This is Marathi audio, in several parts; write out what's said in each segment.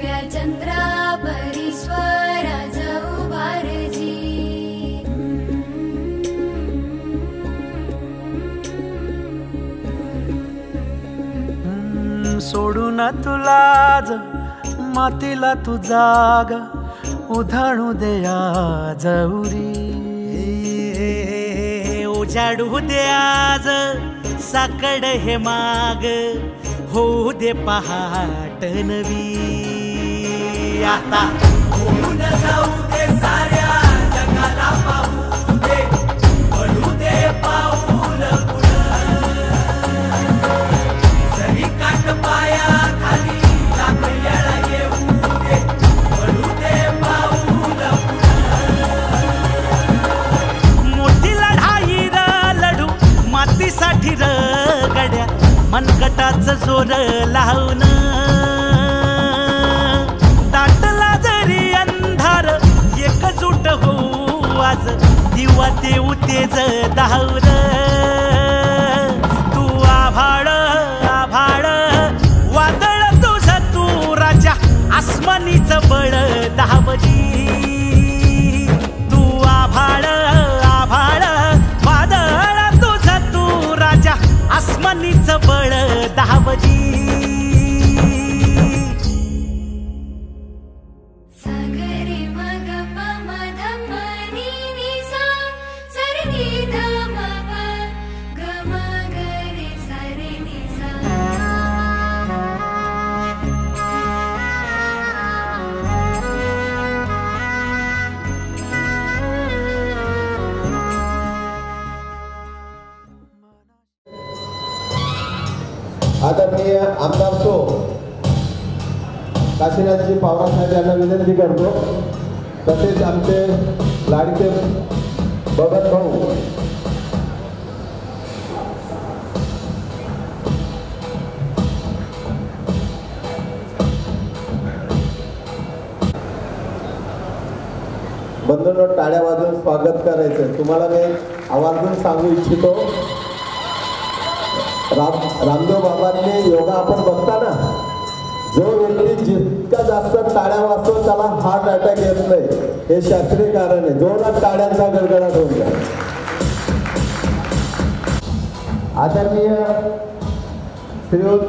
दिव्या चंद्रा परीश्वराज उभारजी सोडून तुला मातीला तू जाग उधाणू दे आज उरी उजाडू दे आज साकड हे माग होऊ दे पहाट नवी आता होऊन जाऊ दे साऱ्या जगाला पाहू दे पडू दे पाऊल सरी काट पाया खाली लागलेला येऊ दे पडू दे पाऊल मोठी लढाई लढू मातीसाठी गड्या मनगटाचं जोर लावून दाटला जरी अंधार एकजूट होऊ आज दिवा देऊ तेज धावून तू आभाळ आभाळ वादळ तुझं तू राजा आसमानीचं बळ धावजी तू आभाळ आभाळ वादळ तुझं तू राजा आसमानीचं बळ धावजी सागरे मग पम धम नी नी सा सरनी धम प ग म ग रे सा रे नी सा आदरणीय आमदार सो काशीनाथजी पवार साहेब यांना विनंती करतो तसेच आमचे लाडके भगत भाऊ बंधूंनो टाळ्या वाजवून स्वागत करायचं तुम्हाला मी आवर्जून सांगू इच्छितो रामदेव बाबांनी योगा आपण बघता ना जो व्यक्ती जितका जास्त टाळ्या वाजतो त्याला हार्ट अटॅक येत नाही हे शास्त्रीय कारण आहे जोरात टाळ्यांचा गडगडाट होऊन जाईल आदरणीय श्रीयुत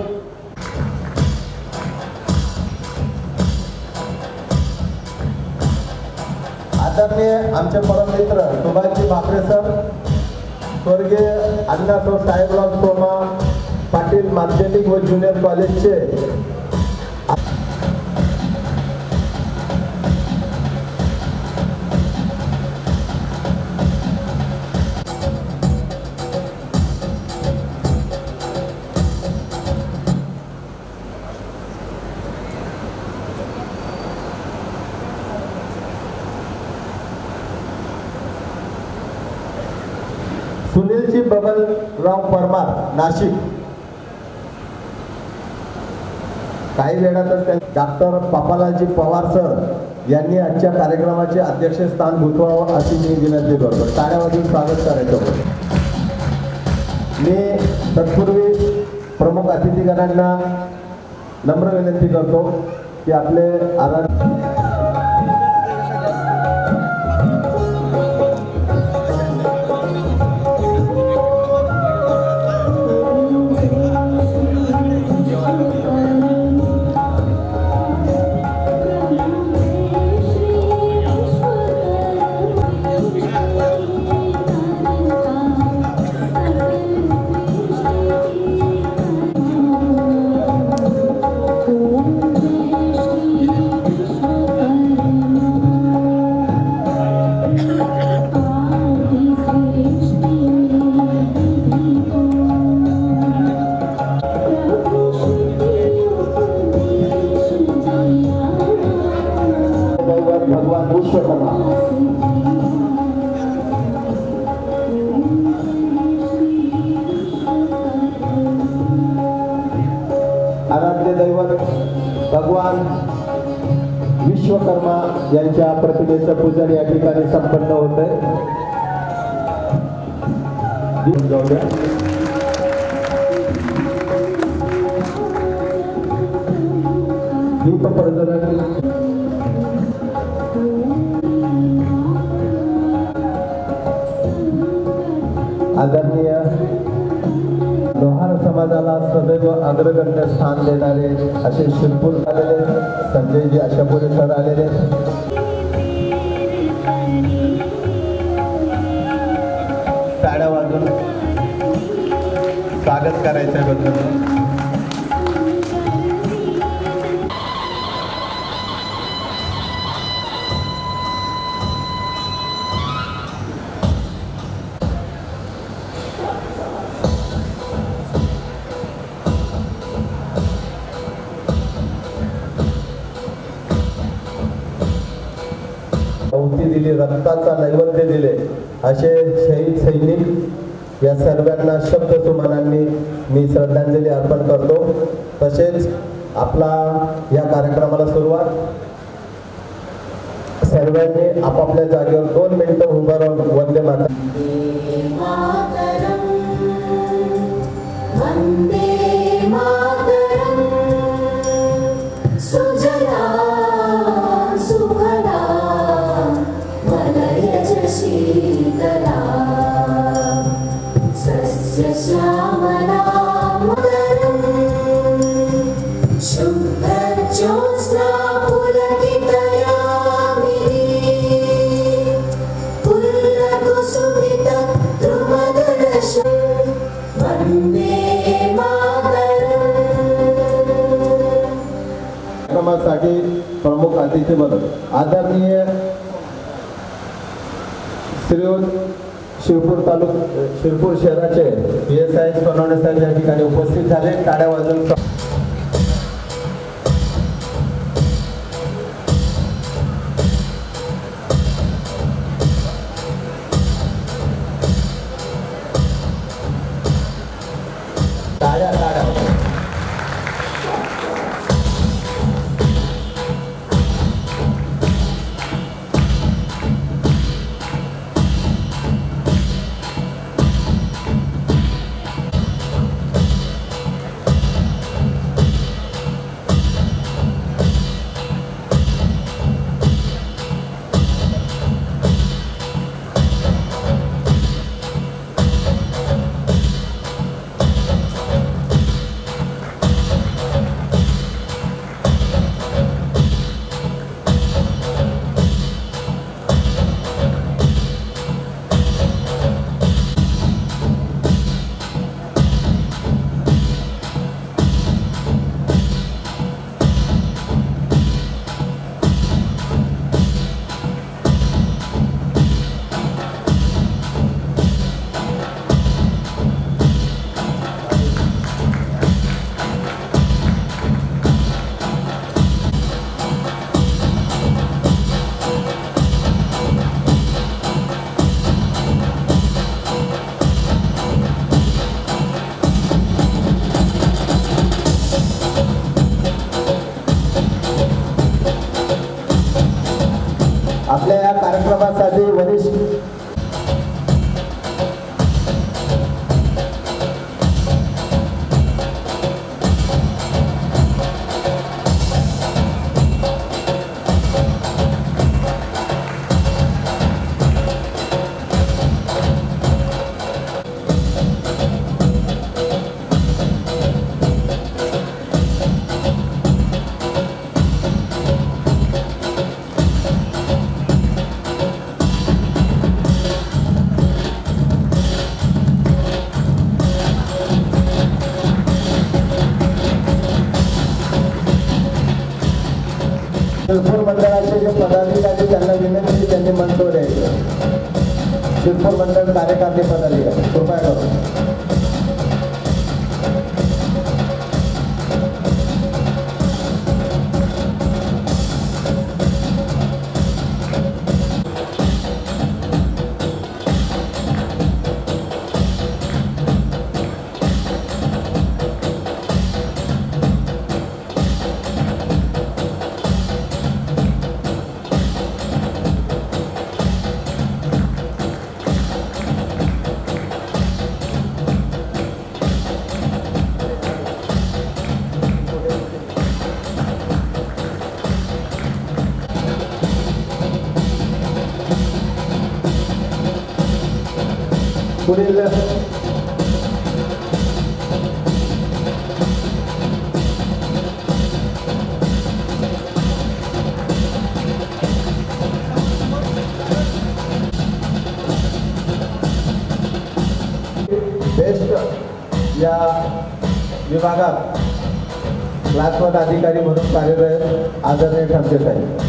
आदरणीय आमचे परममित्र सुभाषजी भाकरे सर स्वर्गीय अण्णासाहेब साहेबराव सोमा पाटील माध्यमिक व ज्युनियर कॉलेजचे सुनीलजी बबनराव परमार नाशिक काही वेळातच डॉक्टर पापालालजी पवार सर यांनी आजच्या कार्यक्रमाचे अध्यक्षस्थान भूतवावं अशी मी विनंती करतो टाळ्या वाजवून स्वागत करायचं मी तत्पूर्वी प्रमुख अतिथीगणांना नम्र विनंती करतो की आपले आराध्य आराध्य दैवत भगवान विश्वकर्मा यांच्या प्रतिमेचं पूजन या ठिकाणी संपन्न होतंय दीप प्रज्वलन आदरणीय लोहार समाजाला सदैव अग्रगण्य स्थान देणारे असे शिरपूर आलेले संजयजी आशापुरे सर आलेले टाळ्या वाजून स्वागत करायच्याबद्दल दिली रक्ताचा नैवेद्य दिले असे शहीद सैनिक या सर्वांना शब्द सुमनांनी मी श्रद्धांजली अर्पण करतो। तसेच आपला या कार्यक्रमाला सुरुवात सर्वांनी आपापल्या जागेवर 2 मिनिटं उभं राहून वंदे मातरम वंदे मातरम सुजला सुफला शीतला सस्य श्यामला मकरम् शुभ्र ज्योत्स्ना पुलकितयामिनी पुल्लकुसुमित द्रुमदर्शनं वन्दे मातरम्। कार्यक्रमासाठी प्रमुख अतिथी म्हणून आदरणीय शिरपूर शहराचे PSI सोनवणे साहेब या ठिकाणी उपस्थित झाले। टाळ्या वाजून आपल्या या कार्यक्रमासाठी वरिष्ठ शिरपूर मंडळाचे जे पदाधिकारी त्यांना विनंती त्यांनी मंजूर द्यायचं। शिरपूर मंडळ कार्यकारी पदाधिकारी कृपया करून पुढील बेस्ट या विभागात क्लास 1 अधिकारी म्हणून कार्यरत आदरणीय ठमके साहेब.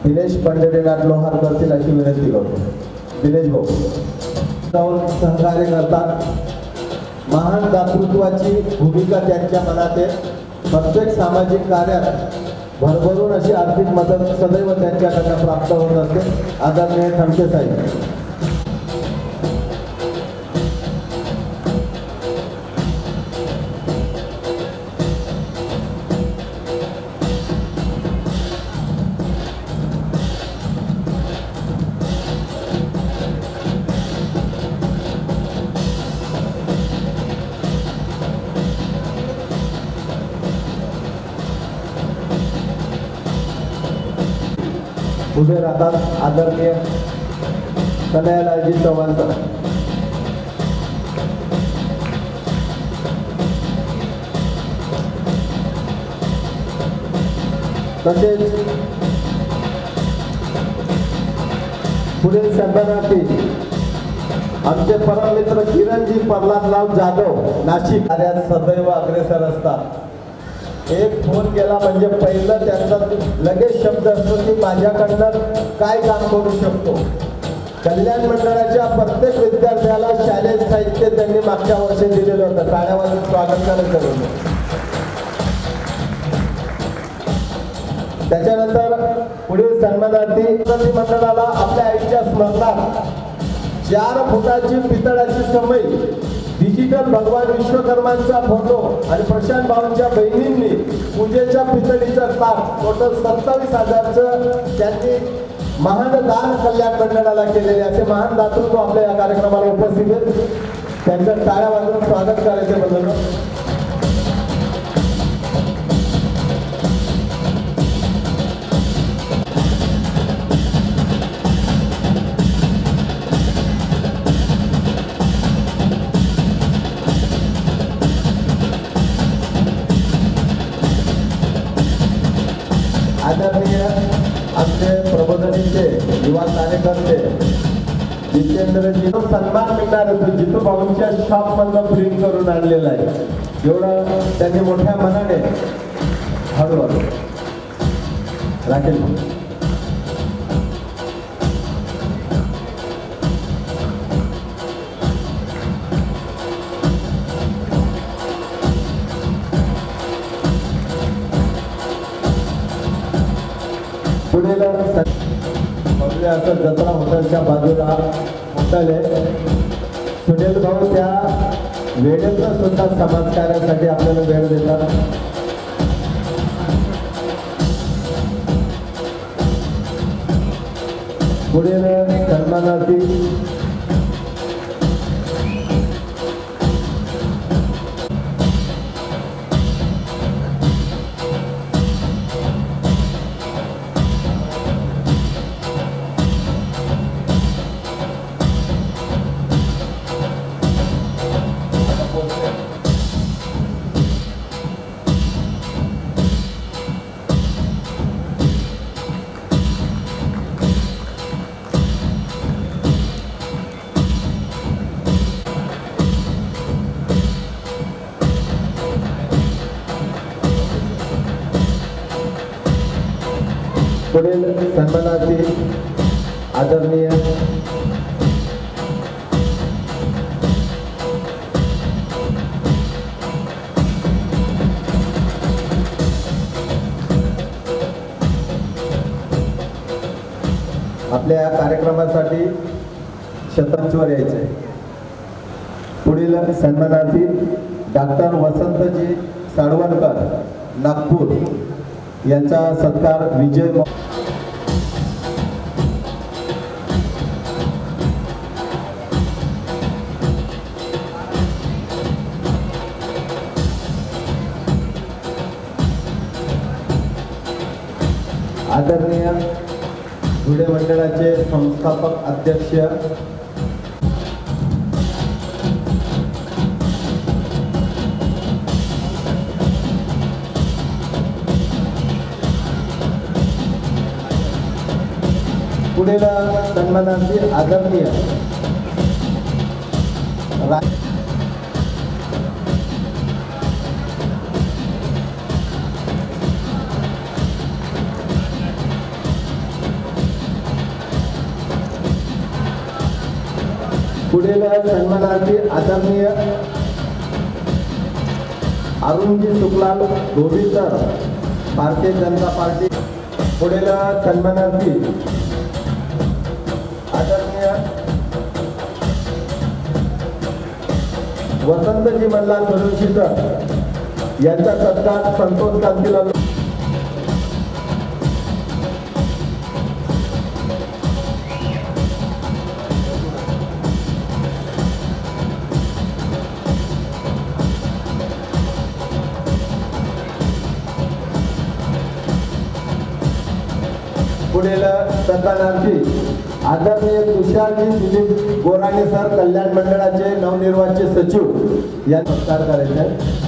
दिनेश पंढरीनाथ लोहार करतील अशी विनंती करतो. दिनेश भाऊ जाऊन सहकार्य करतात. महान दातृत्वाची भूमिका त्यांच्या मनात आहे. प्रत्येक सामाजिक कार्यात भरभरून अशी आर्थिक मदत सदैव त्यांच्याकडनं प्राप्त होत असते. आदरणीय ठमके साहेब. उभे राहतात आदरणीय कन्हैयालालजी चव्हाण सर. तसेच पुढील सन्मानार्थी आमचे परममित्र किरणजी प्रल्हादराव जाधव नाशिक कार्यात सदैव अग्रेसर असतात. एक फोन केला म्हणजे पहिलं त्यांचा लगेच शब्द असतो की माझ्याकडनं काय काम करू शकतो. कल्याण मंडळाच्या प्रत्येक विद्यार्थ्याला शालेय साहित्य त्यांनी मागच्या वर्षी दिलेलं होतं. टाळ्यावर स्वागत करायचं होतं. त्याच्यानंतर पुढील सन्मानार्थी मंडळाला आपल्या आईच्या स्मरणात 4 फुटाची पितळाची समई, डिजिटल भगवान विश्वकर्मांचा फोटो आणि प्रशांत भाऊंच्या बहिणींनी पूजेच्या पितळीचं ताट टोटल 27,000चं त्यांनी महान दान कल्याण मंडळाला केलेले. असे महान दातृत्व आपल्या या कार्यक्रमाला उपस्थित आहेत. त्यांचं टाळ्या वाजवून स्वागत करायचं बदल. आदरणीय आमचे प्रबोधनीचे युवा कार्यकर्ते जितेंद्रजी सन्मान मिळणार होतो. जितू भाऊंच्या शॉप मधनं प्रिंट करून आणलेला आहे. एवढं त्यांनी मोठ्या मनाने हळूहळू राखेल. पुढील असं जत्रा हॉटेलच्या बाजूला हॉटेल आहे. सुनील भाऊ त्या वेळेचं सुद्धा समाजकार्यासाठी आपल्याला वेळ देतात. पुढील सन्मानार्थी पुढील सन्मानार्थी आदरणीय आपल्या कार्यक्रमासाठी शतकांवर यायचे. पुढील सन्मानार्थी डॉक्टर वसंतजी साळवणकर नागपूर यांचा सत्कार विजय आदरणीय धुळे मंडळाचे संस्थापक अध्यक्ष पुढील सन्मानार्थी आदरणीय पुढील सन्मानार्थी आदरणीय अरुणजी सुखलाल धोबी सर भारतीय जनता पार्टी. पुढील सन्मानार्थी आदरणीय वसंतजी मल्हार सरोशी सर यांचा सत्कार संतोष कांतीलाल. पुढील सन्मानार्थी आदरणीय तुषारजी दिलीप गोराणे सर कल्याण मंडळाचे नवनिर्वाचित सचिव यांचा सत्कार करायचा आहे.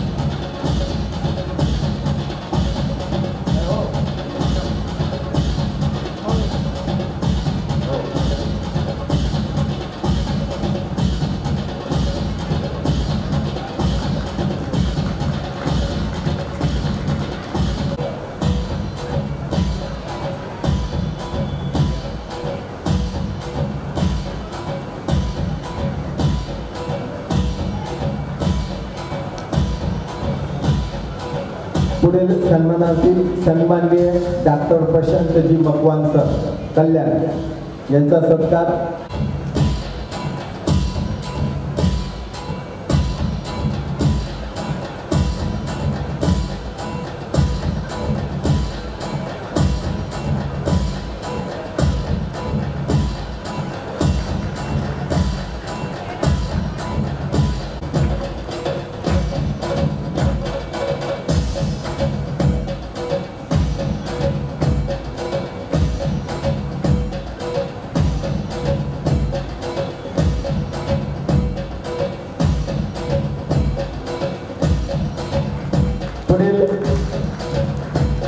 पुढील सन्मानार्थी सन्माननीय डॉक्टर प्रशांतजी मकवान सर कल्याण यांचा सत्कार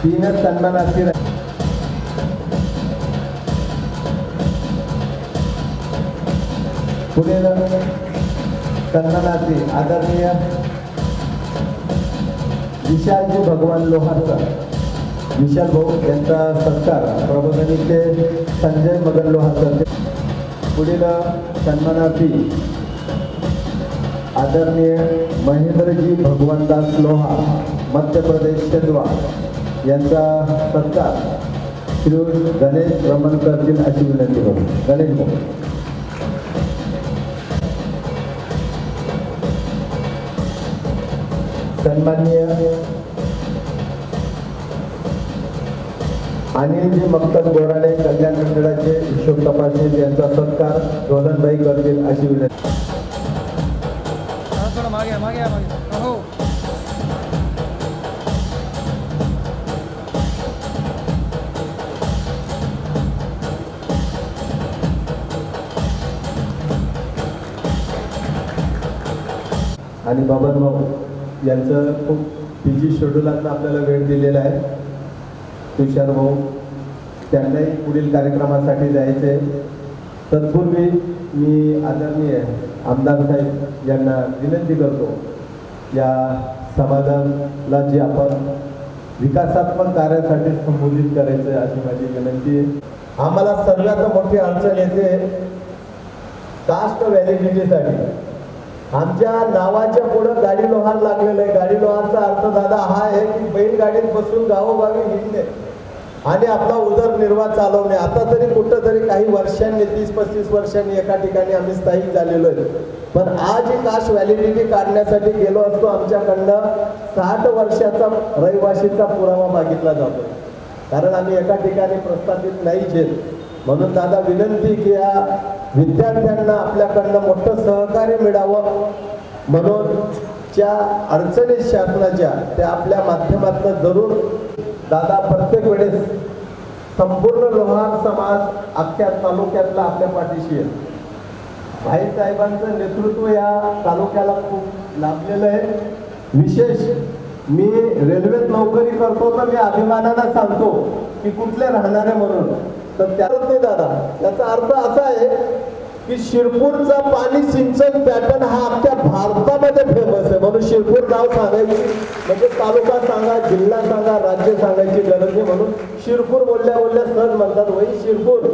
तीन सन्मानार्थी पुढील सन्मानार्थी आदरणीय विशालजी भगवान लोहार सर विशाल भाऊ यांचा सत्कार प्रबोधनीचे संजय मगन लोहार सर. पुढील सन्मानार्थी आदरणीय महेंद्रजी भगवंतदास लोहार मध्य प्रदेश चंदवा यांचा सत्कार श्री गणेश रमण करतील अशी विनंती करू. गणेश भाऊ. सन्माननीय अनिलजी मक्तक बोराडे कल्याण मंडळाचे हिशोब तपासणी यांचा सत्कार रोहनभाई करतील अशी विनंती. आणि बाबा भाऊ यांचं खूप बिझी शेड्यूलातनं आपल्याला वेळ दिलेला आहे. तुषार भाऊ त्यांनाही पुढील कार्यक्रमासाठी जायचे. तत्पूर्वी मी आदरणीय आमदार साहेब यांना विनंती करतो या समाजाला जे आपण विकासात्मक कार्यासाठी संबोधित करायचं अशी माझी विनंती आहे. आम्हाला सर्वात मोठी अडचण येते कास्ट व्हॅलिडिटीसाठी. आमच्या नावाच्या पुढं गाडी लोहार लागलेलं आहे. गाडी लोहारचा अर्थ दादा हा आहे की बैलगाडीत बसून गावोगावी हिंडणे. आणि आपला उदरनिर्वाह चालवणे. आता तरी कुठंतरी काही वर्षांनी 30-35 वर्षांनी एका ठिकाणी आम्ही स्थायिक झालेलो आहे. पण आज ही कास्ट व्हॅलिडिटी काढण्यासाठी गेलो असतो आमच्याकडनं 60 वर्षाचा रहिवाशीचा पुरावा मागितला जातो, कारण आम्ही एका ठिकाणी प्रस्थापित नाहीच आहेत. म्हणून दादा विनंती की या विद्यार्थ्यांना आपल्याकडनं मोठं सहकार्य मिळावं, म्हणून ज्या अडचणी शासनाच्या त्या आपल्या माध्यमातून जरूर दादा प्रत्येक वेळेस संपूर्ण लोहार समाज अख्ख्या तालुक्यातला आपल्या पाठीशी आहे. भाईसाहेबांचं नेतृत्व या तालुक्याला खूप लाभलेलं आहे. विशेष मी रेल्वेत नोकरी करतो तर मी अभिमानानं सांगतो की कुठले राहणारे म्हणून, तर त्याच नाही दादा. याचा अर्थ असा आहे की शिरपूरचा पाणी सिंचन पॅटर्न हा अख्ख्या भारतामध्ये फेमस आहे. म्हणून शिरपूर नाव सांगायची म्हणजे तालुका सांगा, जिल्हा सांगा, राज्य सांगायची गरज नाही. म्हणून शिरपूर बोलल्या बोलल्या सहज म्हणतात वही शिरपूर,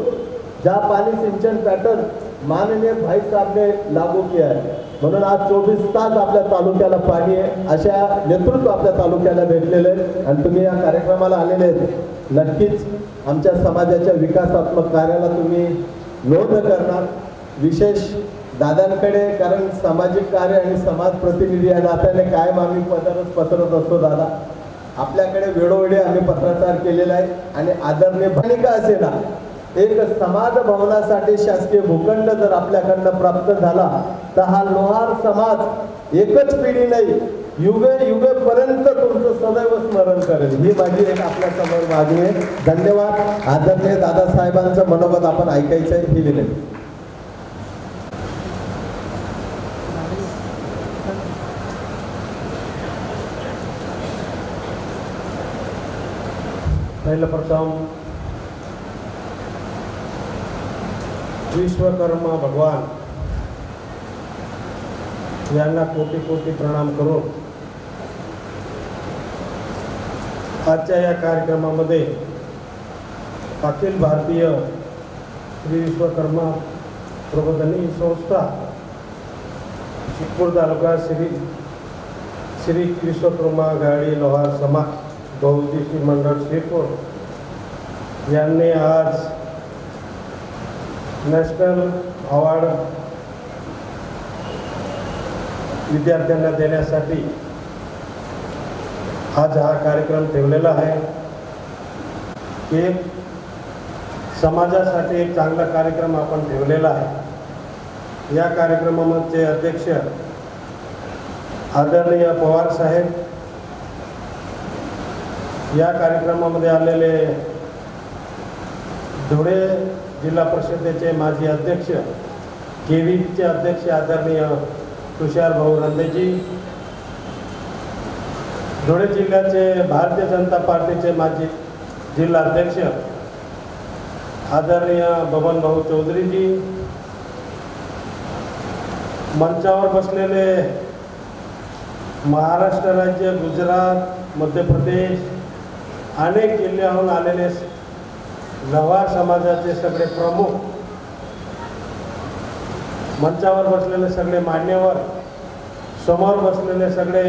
ज्या पाणी सिंचन पॅटर्न माननीय भाई साहेबने लागू किया आहे. म्हणून आज 24 तास आपल्या तालुक्याला पाणी आहे. अशा नेतृत्व आपल्या तालुक्याला भेटलेलं आहे आणि तुम्ही या कार्यक्रमाला आलेले आहेत. नक्कीच आमच्या समाजाच्या विकासात्मक कार्याला तुम्ही नोंद करणार. विशेष दादांकडे, कारण सामाजिक कार्य आणि समाज प्रतिनिधी या नात्याने कायम आम्ही पसरत असतो दादा. आपल्याकडे वेळोवेळी आम्ही पत्राचार केलेला आहे आणि आदरणीय भूमिका असे ना, एक समाज भवनासाठी शासकीय भूखंड जर आपल्याकडनं प्राप्त झाला तर हा लोहार समाज एकच पिढी नाही, युगे युगेपर्यंत तुमचं सदैव स्मरण करेल. ही माझी एक आपल्या समोर मागणी आहे. धन्यवाद. आदरणीय दादासाहेबांचं मनोगत आपण ऐकायचं आहे ही विनंती. पहिलं प्रथम विश्वकर्मा भगवान यांना कोटी कोटी प्रणाम करून आजच्या या कार्यक्रमामध्ये अखिल भारतीय श्री विश्वकर्मा प्रबोधिनी संस्था शिरपूर तालुका श्री विश्वकर्मा गाडी लोहार समाज बहुउद्देशीय मंडळ शिरपूर यांनी आज नॅशनल अवॉर्ड विद्यार्थ्यांना देण्यासाठी आज हा कार्यक्रम ठेवलेला आहे. एक समाजासाठी एक चांगला कार्यक्रम आपण ठेवलेला आहे. या कार्यक्रमाचे अध्यक्ष आदरणीय पवार साहेब, या कार्यक्रमामध्ये आलेले धुळे जिल्हा परिषदेचे माजी अध्यक्ष, केवीचे अध्यक्ष आदरणीय तुषार भाऊ रंदेजी, धुळे जिल्ह्याचे भारतीय जनता पार्टीचे माजी जिल्हा अध्यक्ष आदरणीय बबन भाऊ चौधरीजी, मंचावर बसलेले महाराष्ट्र राज्य, गुजरात, मध्य प्रदेश अनेक जिल्ह्याहून आलेले लोहार समाजाचे सगळे प्रमुख, मंचावर बसलेले सगळे मान्यवर, समोर बसलेले सगळे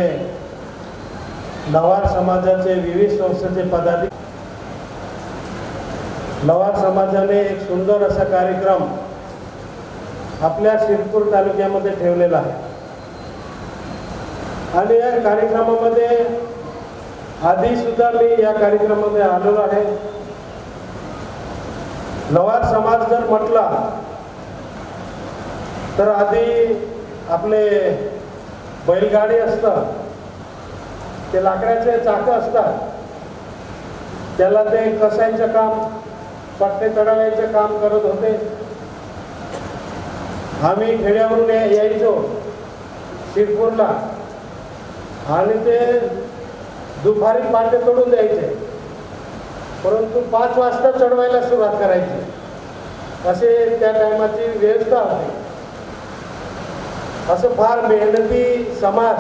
लोहार समाजाचे विविध संस्थेचे पदाधिकारी, लोहार समाजाने एक सुंदर असा कार्यक्रम आपल्या शिरपूर तालुक्यामध्ये ठेवलेला आहे. आणि या कार्यक्रमामध्ये आधी सुद्धा मी या कार्यक्रमामध्ये आलेलो आहे. लोहार समाज जर म्हटला तर आधी आपले बैलगाडी असतात, ते लाकडाचे चाकं असतात, त्याला ते कसायचं काम, पट्टे चढवायचं काम करत होते. आम्ही खेड्यावरून यायचो शिरपूरला आणि ते दुपारी पाटे तोडून द्यायचे, परंतु 5 वाजता चढवायला सुरुवात करायची. असे त्या टायमाची व्यवस्था होती. असं फार मेहनती समाज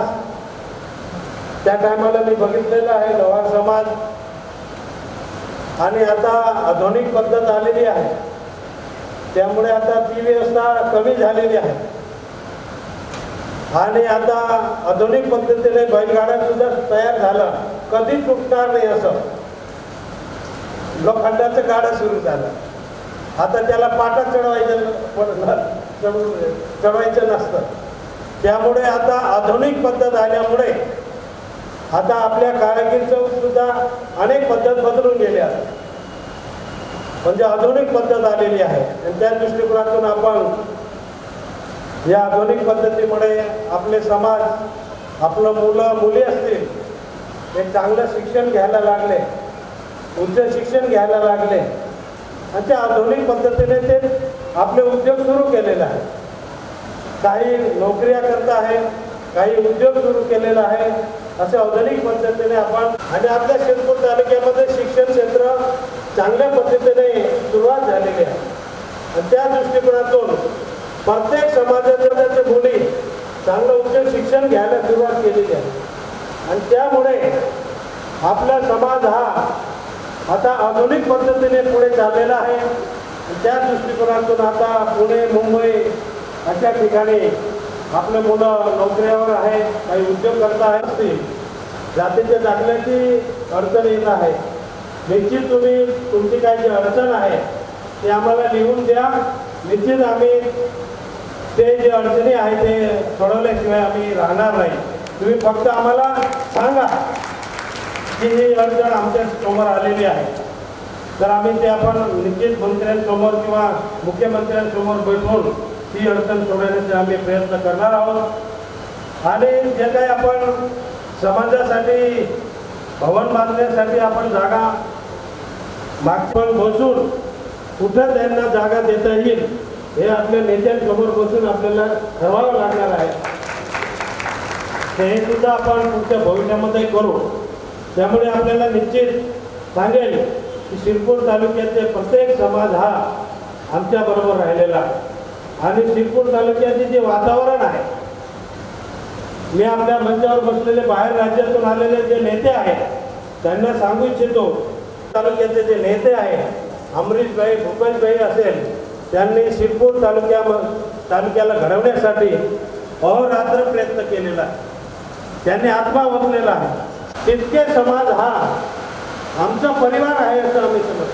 त्या टायमाला मी बघितलेला आहे, लोहार समाज. आणि आता आधुनिक पद्धत आलेली आहे, त्यामुळे आता ती व्यवस्था कमी झालेली आहे. आणि आता आधुनिक पद्धतीने बैलगाड्या सुद्धा तयार झाला, कधी तुटणार नाही असं. लोखंडाचं गाडं सुरू झालं. आता त्याला पाटा चढवायचं नसतं. त्यामुळे आता आधुनिक पद्धत आल्यामुळे आता आपल्या कारागीर चौक सुद्धा अनेक पद्धत बदलून गेल्या, म्हणजे आधुनिक पद्धत आलेली आहे. आणि त्या दृष्टिकोनातून आपण या आधुनिक पद्धतीमुळे आपले समाज, आपलं मुलं मुली असतील, एक चांगलं शिक्षण घ्यायला लागले, उच्च शिक्षण घ्यायला लागले आणि त्या आधुनिक पद्धतीने ते आपले उद्योग सुरू केलेले आहे. काही नोकऱ्या करत आहे, काही उद्योग सुरू केलेला आहे. अशा आधुनिक पद्धतीने आपण आणि आपल्या शिरपूर तालुक्यामध्ये शिक्षण क्षेत्र चांगल्या पद्धतीने सुरुवात झालेली आहे. आणि त्या दृष्टिकोनातून प्रत्येक समाजाच्या मुली चांगलं उच्च शिक्षण घ्यायला सुरुवात केलेली आहे. आणि त्यामुळे आपला समाज हा आता आधुनिक पद्धतीने पुढे चाललेला आहे. त्या दृष्टिकोनातून आता पुणे, मुंबई अशा ठिकाणी आपले मुलं नोकऱ्यावर आहे, काही उद्योग करता आहेत. जातीच्या दाखल्याची अडचण येत आहे. निश्चित तुम्ही तुमची काय जी अडचण आहे ती आम्हाला लिहून द्या. निश्चित आम्ही ते जे अडचणी आहे ते सोडवल्याशिवाय आम्ही राहणार नाही. तुम्ही फक्त आम्हाला सांगा की ही अडचण आमच्या समोर आलेली आहे, तर आम्ही ते आपण निश्चित मंत्र्यांसमोर किंवा मुख्यमंत्र्यांसमोर बैठून ही अडचण सोडवण्याचे आम्ही प्रयत्न करणार आहोत. आणि जे काही आपण समाजासाठी भवन बांधण्यासाठी आपण जागा मागच्या बसून कुठं त्यांना जागा देता येईल हे आपल्या नेत्यांसमोर बसून आपल्याला ठरवावं लागणार आहे. हे सुद्धा आपण पुढच्या भविष्यामध्ये करू. त्यामुळे आपल्याला निश्चित सांगेल की शिरपूर तालुक्याचे प्रत्येक समाज हा आमच्या बरोबर राहिलेला आहे. आणि शिरपूर तालुक्याचे जे वातावरण आहे, मी आपल्या मंचावर बसलेले बाहेर राज्यातून आलेले जे नेते आहेत त्यांना सांगू इच्छितो, तालुक्याचे जे नेते आहेत अमरीशभाई, भूपेशभाई असेल, त्यांनी शिरपूर तालुक्याला घडवण्यासाठी अहोरात्र प्रयत्न केलेला आहे. त्यांनी आत्मा ओतलेला आहे. इतके समाज हा आमचा परिवार आहे असं आम्ही समजतो,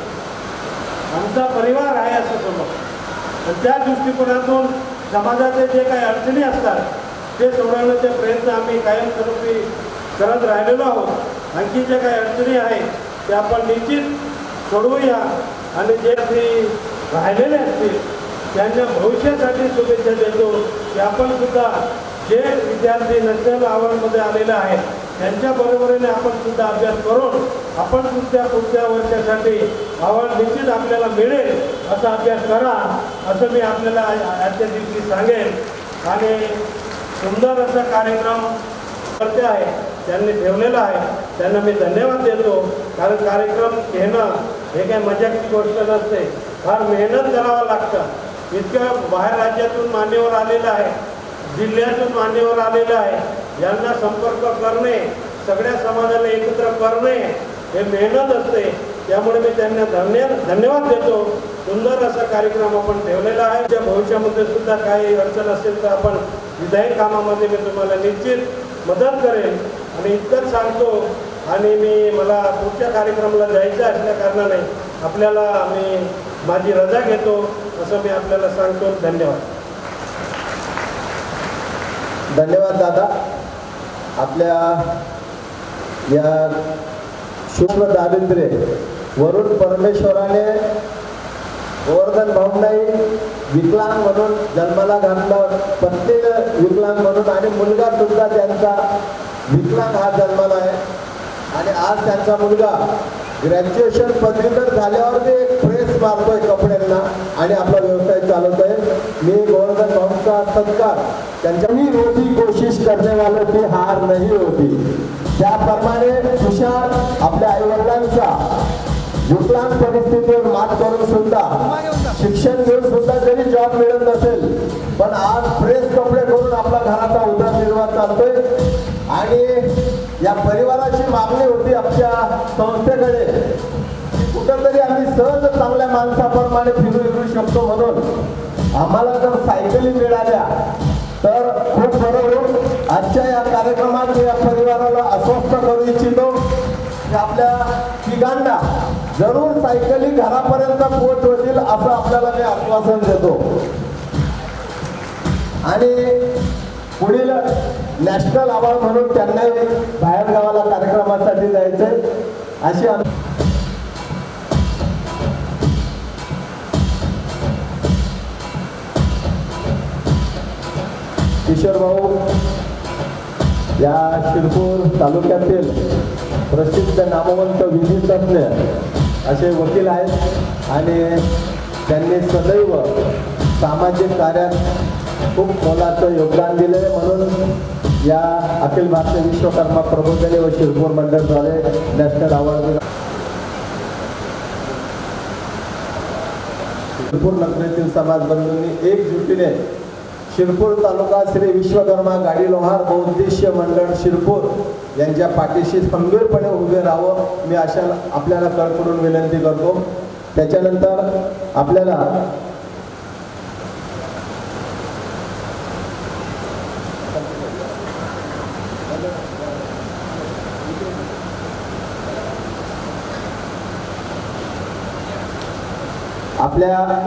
आमचा परिवार आहे असं समजतो. आणि त्या दृष्टिकोनातून समाजाचे जे काही अडचणी असतात ते सोडवण्याचे प्रयत्न आम्ही कायमस्वरूपी करत राहिलेलो आहोत. आणखी जे काही अडचणी आहेत ते आपण निश्चित सोडवूया. आणि जे राहिलेले असतील त्यांच्या भविष्यासाठी शुभेच्छा देतो की आपण सुद्धा जे विद्यार्थी नॅशनल अवॉर्डमध्ये आलेले आहेत त्यांच्या बरोबरीने आपण सुद्धा अभ्यास करून आपण सुद्धा पुढच्या वर्षासाठी अवॉर्ड निश्चित आपल्याला मिळेल असा अभ्यास करा असं मी आपल्याला आजच्या दिवशी सांगेन. आणि सुंदर असा कार्यक्रम करते आहे त्यांनी ठेवलेला आहे, त्यांना मी धन्यवाद देतो. कारण कार्यक्रम घेणं हे काही मजाकची गोष्ट नसते, फार मेहनत करावं लागतं. इतकं बाहेर राज्यातून मान्यवर आलेलं आहे, जिल्ह्यातून मान्यवर आलेलं आहे, यांना संपर्क करणे, सगळ्या समाजाला एकत्र करणे हे मेहनत असते. त्यामुळे मी त्यांना धन्यवाद देतो. सुंदर असा कार्यक्रम आपण ठेवलेला आहे. त्या भविष्यामध्ये सुद्धा काही अडचण असेल तर आपण विधायक कामामध्ये मी तुम्हाला निश्चित मदत करेन. आणि इतकंच सांगतो. आणि मला पुढच्या कार्यक्रमाला जायचं असल्या कारणाने आपल्याला मी माझी रजा घेतो असं मी आपल्याला सांगतो. धन्यवाद. धन्यवाद दादा. आपल्या या शुभ दारिद्र्य वरून परमेश्वराने गोवर्धन भाऊंनाही विकलांग म्हणून जन्माला घातलं, पत्नी विकलांग म्हणून आणि मुलगा सुद्धा त्यांचा विकलांग हा जन्माला आहे. आणि आज त्यांचा मुलगा ग्रॅज्युएशन पदवीधर झाल्यावर ते एक प्रेस मारतोय कपड्यांना आणि आपला व्यवसाय चालवतोय. मी गोवर्धन भाऊंचा सत्कार त्यांच्यानी रोजी कोशिश करने वालों की हार नहीं होती. त्याप्रमाणे तुषार आपल्या आईवडिलांचा विकलांग परिस्थितीवर मात करून सुद्धा शिक्षण घेऊन सुद्धा जरी जॉब मिळत नसेल पण आज प्रेस कपडे करून आपला घराचा उदरनिर्वाह चालतोय. आणि या परिवाराची मागणी होती आपल्या संस्थेकडे कुठंतरी आम्ही सहज चांगल्या माणसाप्रमाणे फिरू शकतो म्हणून आम्हाला जर सायकली मिळाल्या तर खूप बरं होईल. आजच्या या कार्यक्रमात या परिवाराला आश्वस्त करू इच्छितो की आपल्या तिघांना जरूर सायकली घरापर्यंत पोहोचवतील असं आपल्याला मी आश्वासन देतो. आणि पुढील नॅशनल अवॉर्ड म्हणून त्यांना बाहेर गावाला कार्यक्रमासाठी जायचंय अशी किशोर भाऊ या शिरपूर तालुक्यातील प्रसिद्ध नामवंत विधी तज्ञ असे वकील आहेत आणि त्यांनी सदैव सामाजिक कार्यात खूप मोलाचं योगदान दिले. म्हणून या अखिल भारतीय विश्वकर्मा प्रबोधिनी व शिरपूर मंडळद्वारे नॅशनल अवॉर्ड दिला. शिरपूर नगरीतील समाज बंधूंनी एकजुटीने शिरपूर तालुका श्री विश्वकर्मा गाडी लोहार बहुउद्देशीय मंडळ शिरपूर यांच्या पाठीशी खंबीरपणे उभे राहावं मी अशा आपल्याला कळकळून विनंती करतो. त्याच्यानंतर आपल्याला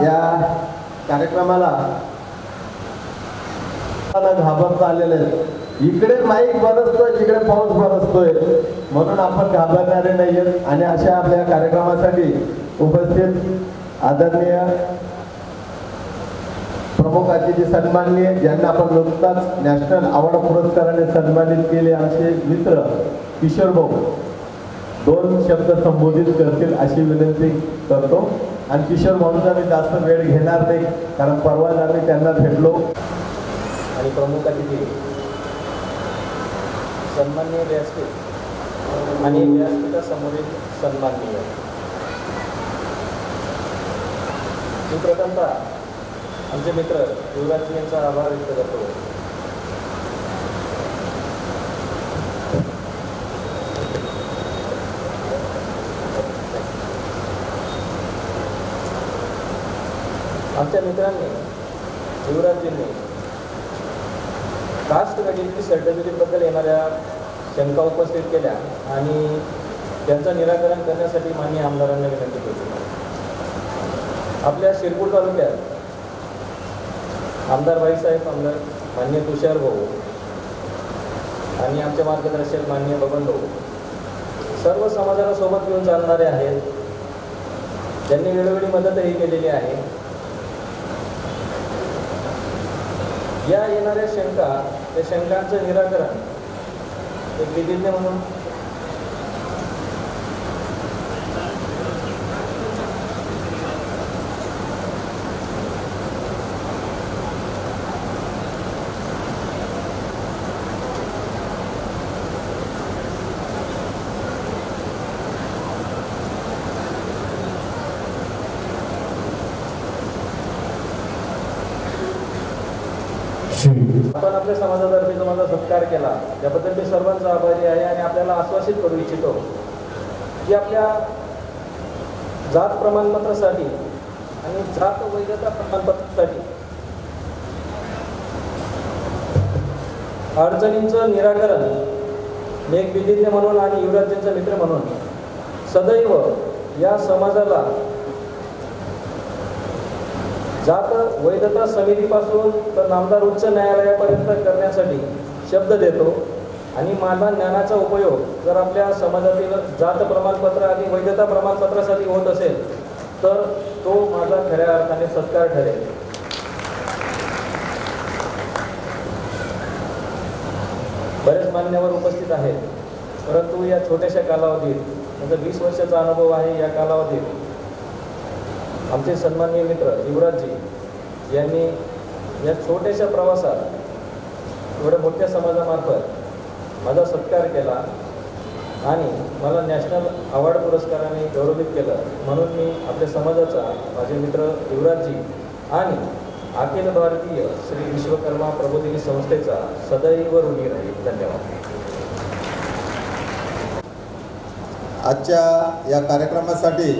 या कार्यक्रमाला घाबरता आलेले इकडे माईक बरसतोय तिकडे पाऊस बरसतोय म्हणून आपण घाबरणारे नाहीये. आणि अशा आपल्या कार्यक्रमासाठी उपस्थित आदरणीय प्रमुख अतिथी सन्माननीय ज्यांना आपण नुकताच नॅशनल अवॉर्ड पुरस्काराने सन्मानित केले आमचे मित्र किशोर भाऊ 2 शब्द संबोधित करतील अशी विनंती करतो. आणि किशोर भाऊंचा मी जास्त वेळ घेणार नाही कारण परवाच आम्ही त्यांना भेटलो. आणि प्रमुख अतिथी सन्माननीय व्यासपीठ आणि व्यासपीठासमोरील सन्माननीय मी प्रथमतः आमचे मित्र युवराज यांचा आभार व्यक्त करतो. आमच्या मित्रांनी युवराजजींनी कास्ट व्हॅलिडिटी सर्टिफिकेटबद्दल येणाऱ्या शंका उपस्थित केल्या आणि त्यांचं निराकरण करण्यासाठी माननीय आमदारांना विनंती केली. आपल्या शिरपूर तालुक्यात आमदार भाईसाहेब आमदार माननीय तुषार भाऊ आणि आमचे मार्गदर्शक माननीय बबन भाऊ सर्व समाजाला सोबत घेऊन चालणारे आहेत. त्यांनी वेळोवेळी मदतही केलेली आहे. या येणाऱ्या शंका त्या शंकांचं निराकरण एक विधिज्ञ म्हणून आपण आपल्या समाजातर्फे जो माझा सत्कार केला त्याबद्दल मी सर्वांचा आभारी आहे. आणि आपल्याला आश्वासित करू इच्छितो की आपल्या जात प्रमाणपत्रासाठी आणि जात वैधता प्रमाणपत्रासाठी अडचणींचं निराकरण एक विधिज्ञ म्हणून आणि युवराजांचा मित्र म्हणून सदैव या समाजाला जात वैधता समितीपासून तर नामदार उच्च न्यायालयापर्यंत करण्यासाठी शब्द देतो. आणि माझा ज्ञानाचा उपयोग जर आपल्या समाजातील जात प्रमाणपत्र आणि वैधता प्रमाणपत्रासाठी होत असेल तर तो माझा खऱ्या अर्थाने सत्कार ठरेल. बरेच मान्यवर उपस्थित आहेत परंतु या छोट्याशा कालावधीत माझा 20 वर्षाचा अनुभव आहे. या कालावधीत आमचे सन्माननीय मित्र युवराजजी यांनी या छोट्याशा प्रवासात एवढ्या मोठ्या समाजामार्फत माझा सत्कार केला आणि मला नॅशनल अवॉर्ड पुरस्काराने गौरवित केलं. म्हणून मी आपल्या समाजाचा माझे मित्र युवराजजी आणि अखिल भारतीय श्री विश्वकर्मा प्रबोधिनी संस्थेचा सदैव ऋणी राहील. धन्यवाद. आजच्या या कार्यक्रमासाठी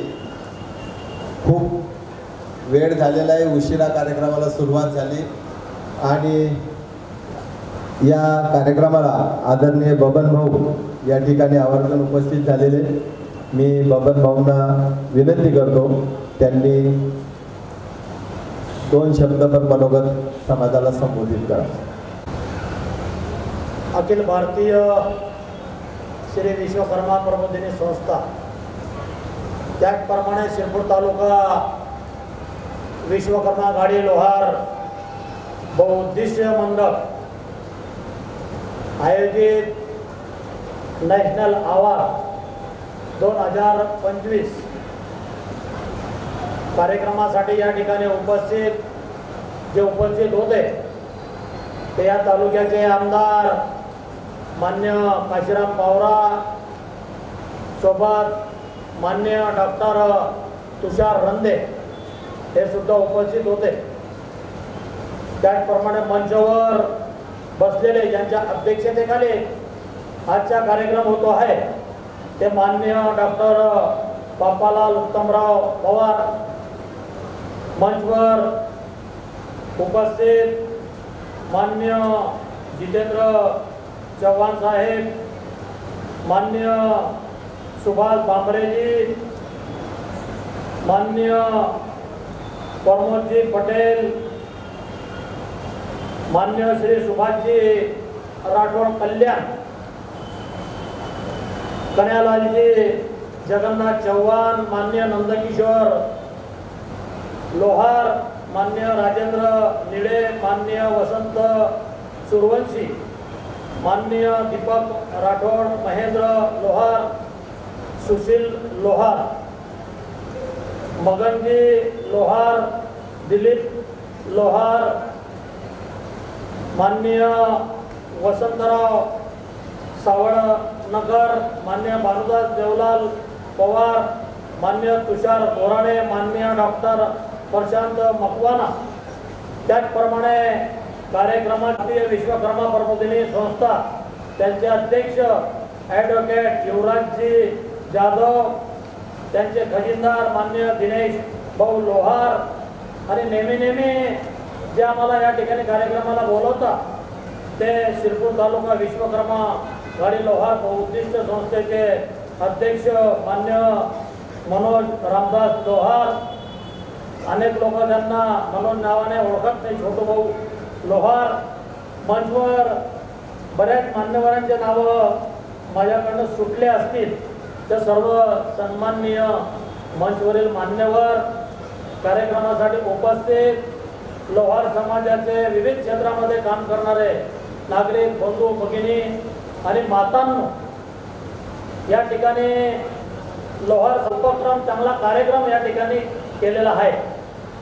खूप वेळ झालेला आहे. उशिरा कार्यक्रमाला सुरुवात झाली आणि या कार्यक्रमाला आदरणीय बबन भाऊ या ठिकाणी आवर्जून उपस्थित झालेले मी बबन भाऊंना विनंती करतो त्यांनी 2 शब्दभर मनोगत समाजाला संबोधित करा. अखिल भारतीय श्री विश्वकर्मा प्रबोधिनी संस्था त्याचप्रमाणे शिरपूर तालुका विश्वकर्मा गाडी लोहार बहुउद्देशीय मंडळ आयोजित नॅशनल अवॉर्ड 2025 कार्यक्रमासाठी या ठिकाणी उपस्थित होते ते या तालुक्याचे आमदार मान्य काशीराम पावरा सोबत मान्य डॉक्टर तुषार रंदे हे सुद्धा उपस्थित होते. त्याचप्रमाणे मंचावर बसलेले ज्यांच्या अध्यक्षतेखाली आजचा कार्यक्रम होतो आहे ते मान्य डॉक्टर बापालाल उत्तमराव पवार, मंचवर उपस्थित मान्य जितेंद्र चव्हाण साहेब, मान्य सुभाष बांबरेजी, मान्य प्रमोदजी पटेल, मान्य श्री सुभाषजी राठोड कल्याण, कन्यालालजी जगन्नाथ चव्हाण, मान्य नंदकिशोर लोहार, मान्य राजेंद्र निळे, मान्य वसंत सूर्यवंशी, मान्य दीपक राठोड, महेंद्र लोहार, सुशील लोहार, मगनजी लोहार, दिलीप लोहार, मान्य वसंतराव सावळनगर, मान्य भानुदास देवलाल पवार, मान्य तुषार बोराडे, मान्य डॉक्टर प्रशांत मकवाना. त्याचप्रमाणे कार्यक्रमातील विश्वकर्मा प्रबोधिनी संस्था त्यांचे अध्यक्ष ॲडव्होकेट युवराजजी जाधव, त्यांचे खजिनदार मान्य दिनेश भाऊ लोहार आणि नेहमी जे आम्हाला या ठिकाणी कार्यक्रमाला बोलवतात ते शिरपूर तालुका विश्वकर्मा गाडी लोहार बहुउद्दिष्ट संस्थेचे अध्यक्ष मान्य मनोज रामदास लोहार. अनेक लोक त्यांना मनोज नावाने ओळखत नाही, छोटू भाऊ लोहार. मंचवर बऱ्याच मान्यवरांचे नावं माझ्याकडनं सुटले असतील तर सर्व सन्माननीय मंचवरील मान्यवर, कार्यक्रमासाठी उपस्थित लोहार समाजाचे विविध क्षेत्रामध्ये काम करणारे नागरिक बंधू भगिनी आणि मातांनो, या ठिकाणी लोहार उपक्रम चांगला कार्यक्रम या ठिकाणी केलेला आहे.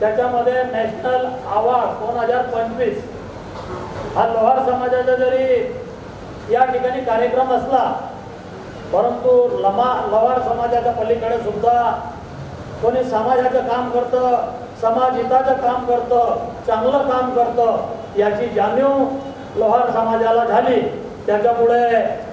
त्याच्यामध्ये नॅशनल अवॉर्ड 2025 हा लोहार समाजाचा जरी या ठिकाणी कार्यक्रम असला परंतु लोहार समाजाच्या पलीकडे सुद्धा कोणी समाजाचं काम करतं, समाज हिताचं काम करतं, चांगलं काम करतं याची जाणीव लोहार समाजाला झाली. त्याच्यामुळे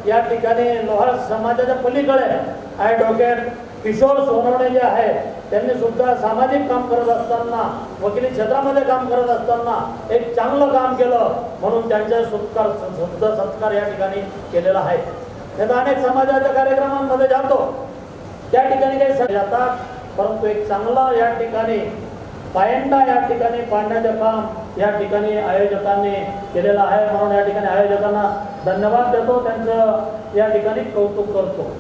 या ठिकाणी लोहार समाजाच्या पलीकडे ॲडव्होकेट किशोर सोनवणे जे आहे त्यांनी सुद्धा सामाजिक काम करत असताना, वकिली क्षेत्रामध्ये काम करत असताना एक चांगलं काम केलं म्हणून त्यांचा सत्कार या ठिकाणी केलेला आहे. त्याचा अनेक समाजाच्या कार्यक्रमांमध्ये जातो, त्या ठिकाणी काही जातात परंतु एक चांगलं या ठिकाणी पायंडा या ठिकाणी पाडण्याचं काम या ठिकाणी आयोजकांनी केलेलं आहे. म्हणून या ठिकाणी आयोजकांना धन्यवाद देतो, त्यांचं या ठिकाणी कौतुक करतो.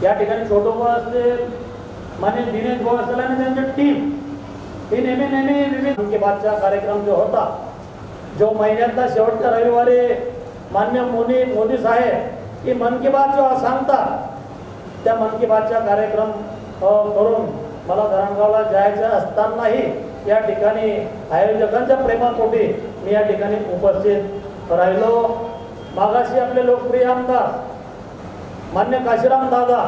या ठिकाणी छोटो भाऊ असतील, मान्य दिनेश भाऊ असतील आणि त्यांची टीम ही नेहमी विविध मन की बातचा कार्यक्रम जो होता, जो महिन्यातला शेवटच्या रविवारी मान्य मोदी साहेब ही मन की बात जो सांगतात त्या मन की बातचा कार्यक्रम करून मला धरणगावला जायचं असतानाही या ठिकाणी आयोजकांच्या प्रेमापोटी मी या ठिकाणी उपस्थित राहिलो. मागाशी आपले लोकप्रिय आमदार मान्य काशीराम दादा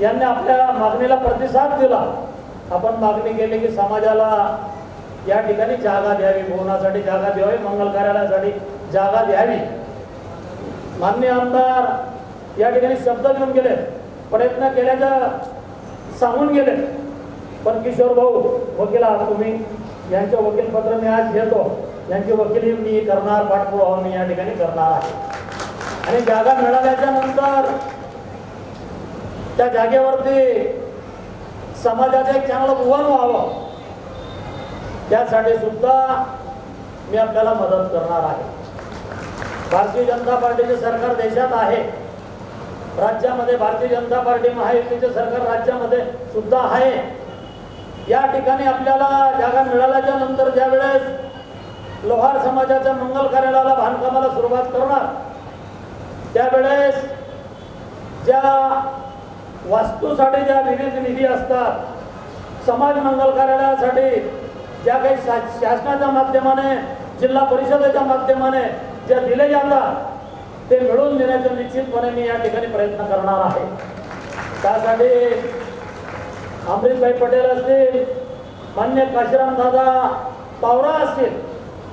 यांनी आपल्या मागणीला प्रतिसाद दिला. आपण मागणी केली की समाजाला या ठिकाणी जागा द्यावी, भवनासाठी जागा द्यावी, मंगल कार्यालयासाठी जागा द्यावी. मान्य आमदार या ठिकाणी शब्द घेऊन गेले, प्रयत्न केल्याचं सांगून गेले, पण किशोर भाऊ वकील आहात तुम्ही, यांचे वकीलपत्र मी आज घेतो, यांची वकिली मी करणार, पाठपुरावा मी या ठिकाणी करणार आहे. आणि जागा मिळाल्याच्या नंतर त्या जागेवरती समाजाचं एक चांगलं भुवन व्हावं, त्यासाठी सुद्धा मी आपल्याला मदत करणार आहे. भारतीय जनता पार्टीचे सरकार देशात आहे, राज्यामध्ये भारतीय जनता पार्टी महायुतीचे सरकार राज्यामध्ये सुद्धा आहे. या ठिकाणी आपल्याला जागा मिळाल्याच्या नंतर ज्या वेळेस लोहार समाजाच्या मंगल कार्यालयाला बांधकामाला सुरुवात करणार, त्यावेळेस ज्या वास्तूसाठी ज्या विविध निधी असतात, समाज मंगल कार्यालयासाठी ज्या काही शासनाच्या माध्यमाने, जिल्हा परिषदेच्या माध्यमाने ज्या दिले जातात, ते मिळवून देण्याचा निश्चितपणे मी या ठिकाणी प्रयत्न करणार आहे. त्यासाठी अमरीशभाई पटेल असतील, मान्य काशीराम दादा पावरा असतील,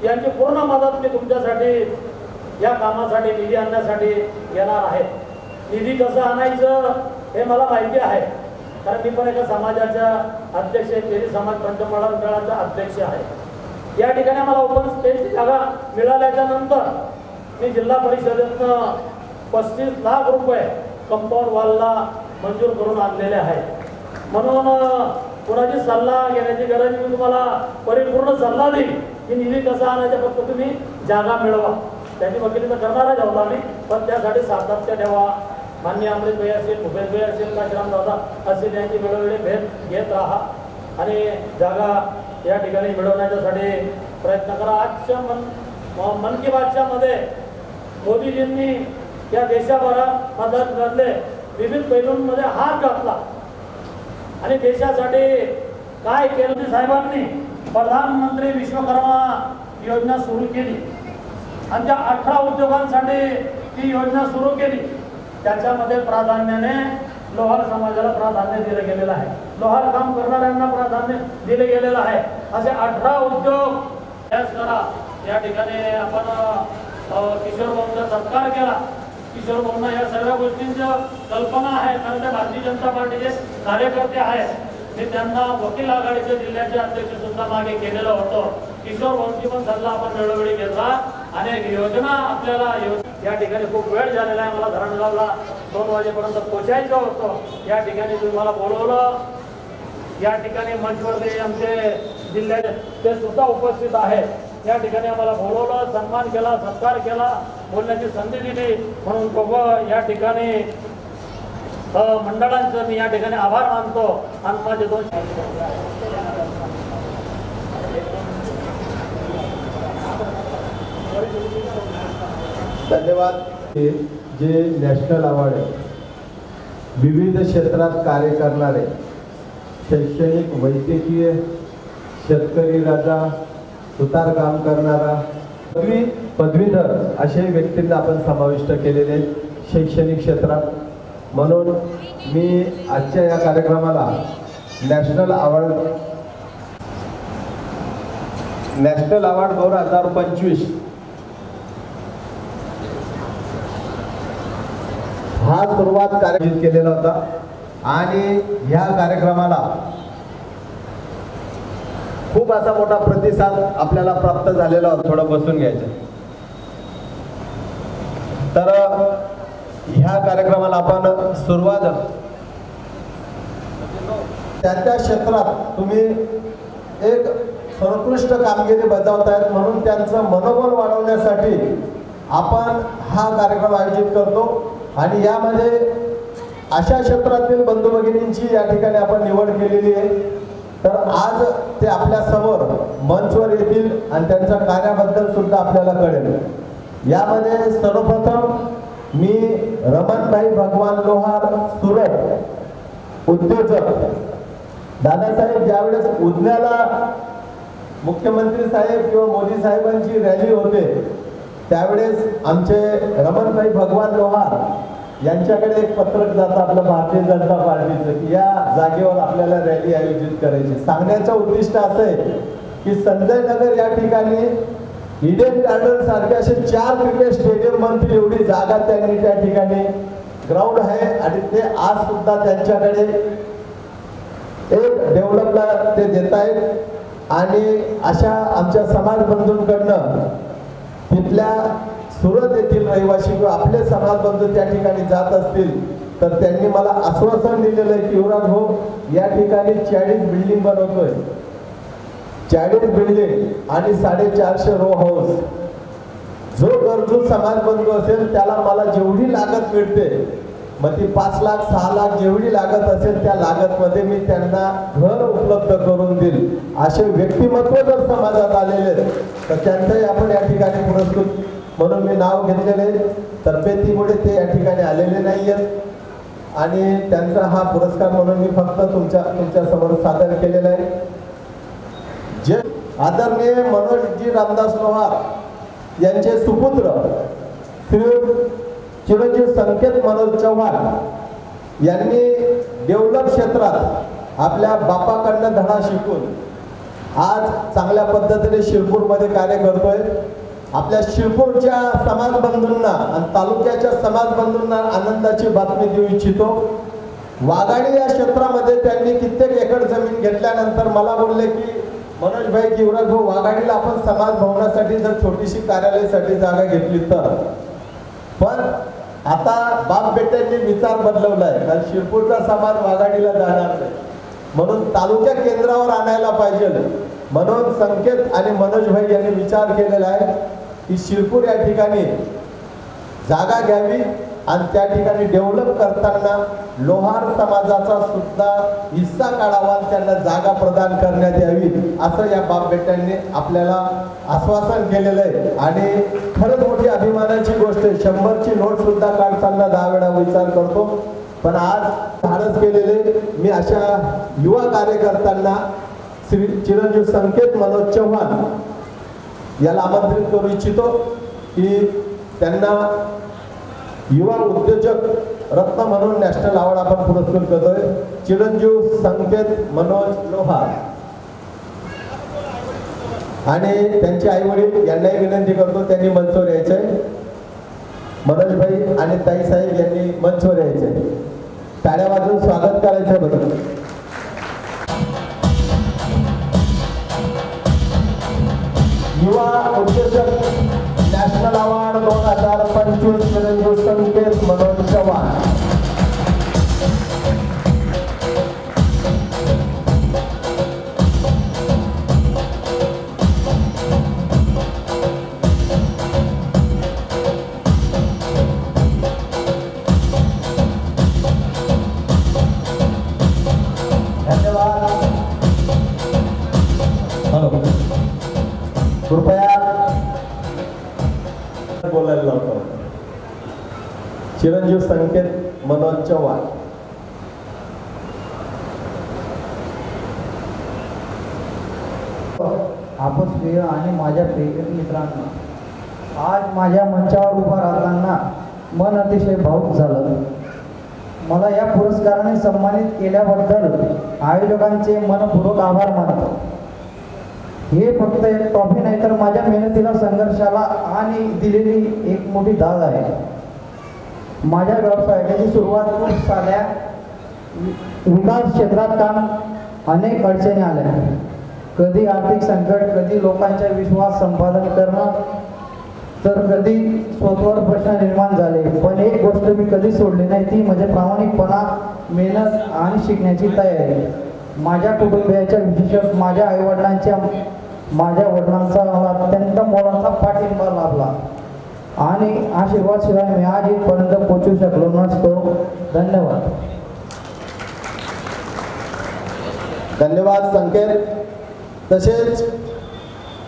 यांची पूर्ण मदत मी तुमच्यासाठी या कामासाठी निधी आणण्यासाठी येणार आहे. निधी कसं आणायचं हे मला माहिती आहे, कारण मी पण एका समाजाच्या अध्यक्ष आहे, तेली समाज पंचमहामंडळाचा अध्यक्ष आहे. या ठिकाणी मला ओपन स्पेसची जागा मिळाल्याच्या नंतर मी जिल्हा परिषदेतनं 35 लाख रुपये कंपाऊंड वॉलला मंजूर करून आणलेले आहे. म्हणून कोणाची सल्ला घेण्याची गरज, मी तुम्हाला परिपूर्ण सल्ला देईल की निधी कसा आणायचा, फक्त तुम्ही जागा मिळवा. त्याची वकिली तर करणारच आहोत आम्ही, पण त्यासाठी सातत्य ठेवा. मान्य अमृतभाई असेल, भूपेशभाई असेल, काशीराम दादा असेल, यांची वेळोवेळी भेट घेत राहा आणि जागा या ठिकाणी मिळवण्याच्यासाठी प्रयत्न करा. आजच्या मन की बातच्या मध्ये मोदीजींनी या देशाभरामधले विविध पैलूंमध्ये हात घातला आणि देशासाठी काय केलं. साहेबांनी प्रधानमंत्री विश्वकर्मा योजना सुरू केली आणि त्या 18 उद्योगांसाठी ती योजना सुरू केली. त्याच्यामध्ये प्राधान्याने लोहार समाजाला प्राधान्य दिलं गेलेलं आहे, लोहार काम करणाऱ्यांना प्राधान्य दिले गेलेलं आहे. असे 18 उद्योग करा. या ठिकाणी आपण किशोर भाऊंचा सत्कार केला. किशोर भाऊंना या सर्व गोष्टींचं कल्पना आहे, कारण ते भारतीय जनता पार्टीचे कार्यकर्ते आहेत. मी त्यांना वकील आघाडीचे जिल्ह्याचे अध्यक्ष सुद्धा मागे केलेलं होतं. किशोर भाऊंची पण सल्ला आपण वेळोवेळी घेतला. अनेक योजना आपल्याला या ठिकाणी खूप वेळ झालेला आहे. मला धरणगावला 2 वाजेपर्यंत पोचायचं होतं. या ठिकाणी तुम्हाला बोलवलं. या ठिकाणी मंचवरती आमचे जिल्ह्याचे ते सुद्धा उपस्थित आहेत. या ठिकाणी आम्हाला बोलवलं, सन्मान केला, सत्कार केला, बोलण्याची संधी दिली. म्हणून दोघं या ठिकाणी मंडळांचं मी या ठिकाणी आभार मानतो. आणि माझे 2 धन्यवाद. जे नॅशनल अवॉर्ड आहे, विविध क्षेत्रात कार्य करणारे, शैक्षणिक, वैद्यकीय, शेतकरी राजा, सुतार काम करणारा, पदवीधर असे व्यक्तींना आपण समाविष्ट केलेले शैक्षणिक क्षेत्रात. म्हणून मी आजच्या या कार्यक्रमाला नॅशनल अवॉर्ड 2025 हा सुरुवात कार्यक्रम केलेला होता. आणि ह्या कार्यक्रमाला खूप असा मोठा प्रतिसाद आपल्याला प्राप्त झालेला होता. थोडं बसून घ्यायचं. तर ह्या कार्यक्रमाला आपण सुरुवात त्या क्षेत्रात तुम्ही एक सर्वोत्कृष्ट कामगिरी बजावतायत, म्हणून त्यांचं मनोबल वाढवण्यासाठी आपण हा कार्यक्रम आयोजित करतो. आणि यामध्ये अशा क्षेत्रातील बंधू भगिनींची या ठिकाणी आपण निवड केलेली आहे. तर आज ते आपल्या समोर मंचवर येतील आणि त्यांच्या कार्याबद्दल सुद्धा आपल्याला कळेल. यामध्ये सर्वप्रथम मी रमणभाई भगवान लोहार, सुरत, उद्योजक. दादासाहेब ज्यावेळेस उज्ञाला मुख्यमंत्री साहेब किंवा मोदी साहेबांची रॅली होते, त्यावेळेस आमचे रमणभाई भगवान लोहार यांच्याकडे एक पत्रक जातं आपलं भारतीय जनता पार्टीचं की या जागेवर आपल्याला रॅली आयोजित करायची. सांगण्याचं उद्दिष्ट असं आहे की संजय नगर या ठिकाणी ईडन गार्डन सारखे असे 4 क्रिकेट स्टेडियम बनतील एवढी जागा त्यांनी त्या ठिकाणी ग्राउंड आहे. आणि ते आज सुद्धा त्यांच्याकडे एक डेव्हलपला ते देत आहेत. आणि अशा आमच्या समाज बंधूंकडनं तिथल्या सुरत येथील रहिवासी किंवा आपले समाज बंधू त्या ठिकाणी जात असतील तर त्यांनी मला आश्वासन दिलेलं आहे की युवराज हो या ठिकाणी 40 बिल्डिंग बनवतोय, 40 बिल्डिंग आणि 450 रो हाऊस. जो गरजू समाज बंधू असेल त्याला मला जेवढी लागत मिळते, मग ती 5 लाख 6 लाख जेवढी लागत असेल त्या लागत मध्ये मी त्यांना घर उपलब्ध करून देईल. असे व्यक्तिमत्व जर समाजात आलेले तर त्यांचंही आपण या ठिकाणी पुरस्कृत म्हणून मी नाव घेतलेले. तब्येतीमुळे ते या ठिकाणी आलेले नाही आहेत आणि त्यांचा हा पुरस्कार म्हणून मी फक्त तुमच्या समोर सादर केलेला आहे. जे आदरणीय मनोजजी रामदास लोहार यांचे सुपुत्र श्री चिरंजीव संकेत मनोज चव्हाण यांनी डेव्हलप क्षेत्रात आपल्या बापाकडनं धडा शिकून आज चांगल्या पद्धतीने शिरपूरमध्ये कार्य करतोय. आपल्या शिरपूरच्या समाज बंधूंना आणि तालुक्याच्या समाज बंधूंना आनंदाची बातमी देऊ इच्छितो. वाघाडी या क्षेत्रामध्ये त्यांनी कित्येक एकर जमीन घेतल्यानंतर मला बोलले की मनोज भाई युवराज भाऊ वाघाडीला आपण समाज भवनासाठी जर छोटीशी कार्यालयासाठी जागा घेतली तर, पण आता बाप बेट्यांनी विचार बदलवलाय कारण शिरपूरचा समाज वाघाडीला जाणार नाही म्हणून तालुक्या केंद्रावर आणायला पाहिजे. म्हणून संकेत आणि मनोज भाई यांनी विचार केलेला आहे की शिरपूर या ठिकाणी जागा घ्यावी आणि त्या ठिकाणी डेव्हलप करताना लोहार समाजाचा सुद्धा हिस्सा काढावा, त्यांना जागा प्रदान करण्यात यावी असं या बाप बेट्यांनी आपल्याला आश्वासन केलेलं आहे. आणि खरंच मोठी अभिमानाची गोष्ट आहे. 100ची नोट सुद्धा काढताना 10 वेळा विचार करतो, पण आज धाडस केलेले मी अशा युवा कार्यकर्त्यांना श्री चिरंजीव संकेत मनोज चव्हाण याला आमंत्रित करू इच्छितो की त्यांना युवा उद्योजक रत्न म्हणून नॅशनल अवॉर्ड आपण पुरस्कृत करतोय. चिरंजीव संकेत मनोज लोहार आणि त्यांचे आई वडील यांनाही विनंती करतो त्यांनी मंचवर यायचंय. मनोज भाई आणि ताई साहेब यांनी मंचवर यायचंय. टाळ्या वाजवून स्वागत करायचंय. बघा युवा उद्योजक नॅशनल अवॉर्ड 2025 चिरंजीव संकेत मनोज चव्हाण. धन्यवाद. हॅलो कृपया बोलायला लावतो. चिरंजीव संकेत मनोज चव्हाण. आपण प्रिय आणि माझ्या प्रिय मित्रांना, आज माझ्या मंचावर उभा राहताना मन अतिशय भावुक झालं. मला या पुरस्काराने सन्मानित केल्याबद्दल आयोजकांचे मनपूर्वक आभार मानतो. हे फक्त एक ट्रॉफी नाही तर माझ्या मेहनतीला, संघर्षाला आणि दिलेली एक मोठी दाद आहे. माझ्या व्यवसायाची सुरुवात खूप साध्या विकास क्षेत्रात काम अनेक अडचणी आल्या. कधी आर्थिक संकट, कधी लोकांचा विश्वास संपादन करणं, तर कधी स्वतःवर प्रश्न निर्माण झाले. पण एक गोष्ट मी कधी सोडली नाही, ती म्हणजे प्रामाणिकपणा, मेहनत आणि शिकण्याची तयारी. माझ्या कुटुंबियाच्या, विशेषतः माझ्या आईवडिलांच्या, माझ्या वडिलांचा मला अत्यंत मोलाचा पाठिंबा लाभला आणि आशीर्वादशिवाय मी आज इथपर्यंत पोहोचू शकलो नसतो. धन्यवाद. धन्यवाद संकेत. तसेच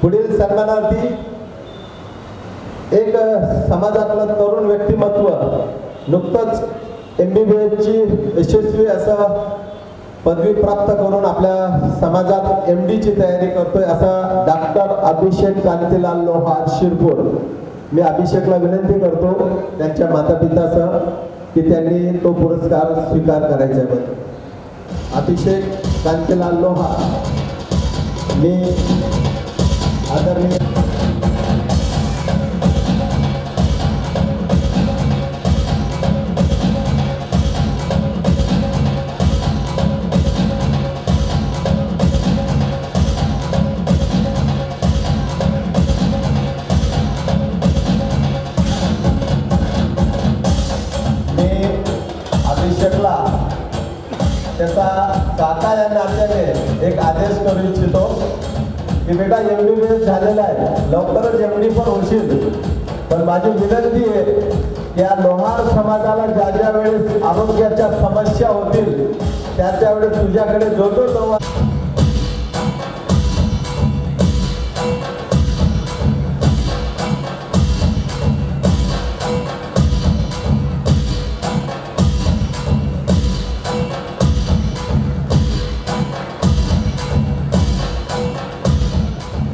पुढील सन्मानार्थी एक समाजातलं तरुण व्यक्तिमत्व, नुकतंच MBBSची यशस्वी असं पदवी प्राप्त करून आपल्या समाजात MDची तयारी करतोय असा डॉक्टर अभिषेक कांतीलाल लोहार शिरपूर. मी अभिषेकला विनंती करतो त्यांच्या मातापितासह की त्यांनी तो पुरस्कार स्वीकार करायचा आहे. अभिषेक कांतीलाल लोहार. मी आदरणीय होता त्याचा काका या नात्याने एक आदेश करू इच्छितो की बेटा MBBS झालेला आहे, लवकरच MD पण होशील, पण माझी विनंती आहे या लोहार समाजाला ज्या ज्या वेळेस आरोग्याच्या समस्या होतील त्या वेळेस तुझ्याकडे जो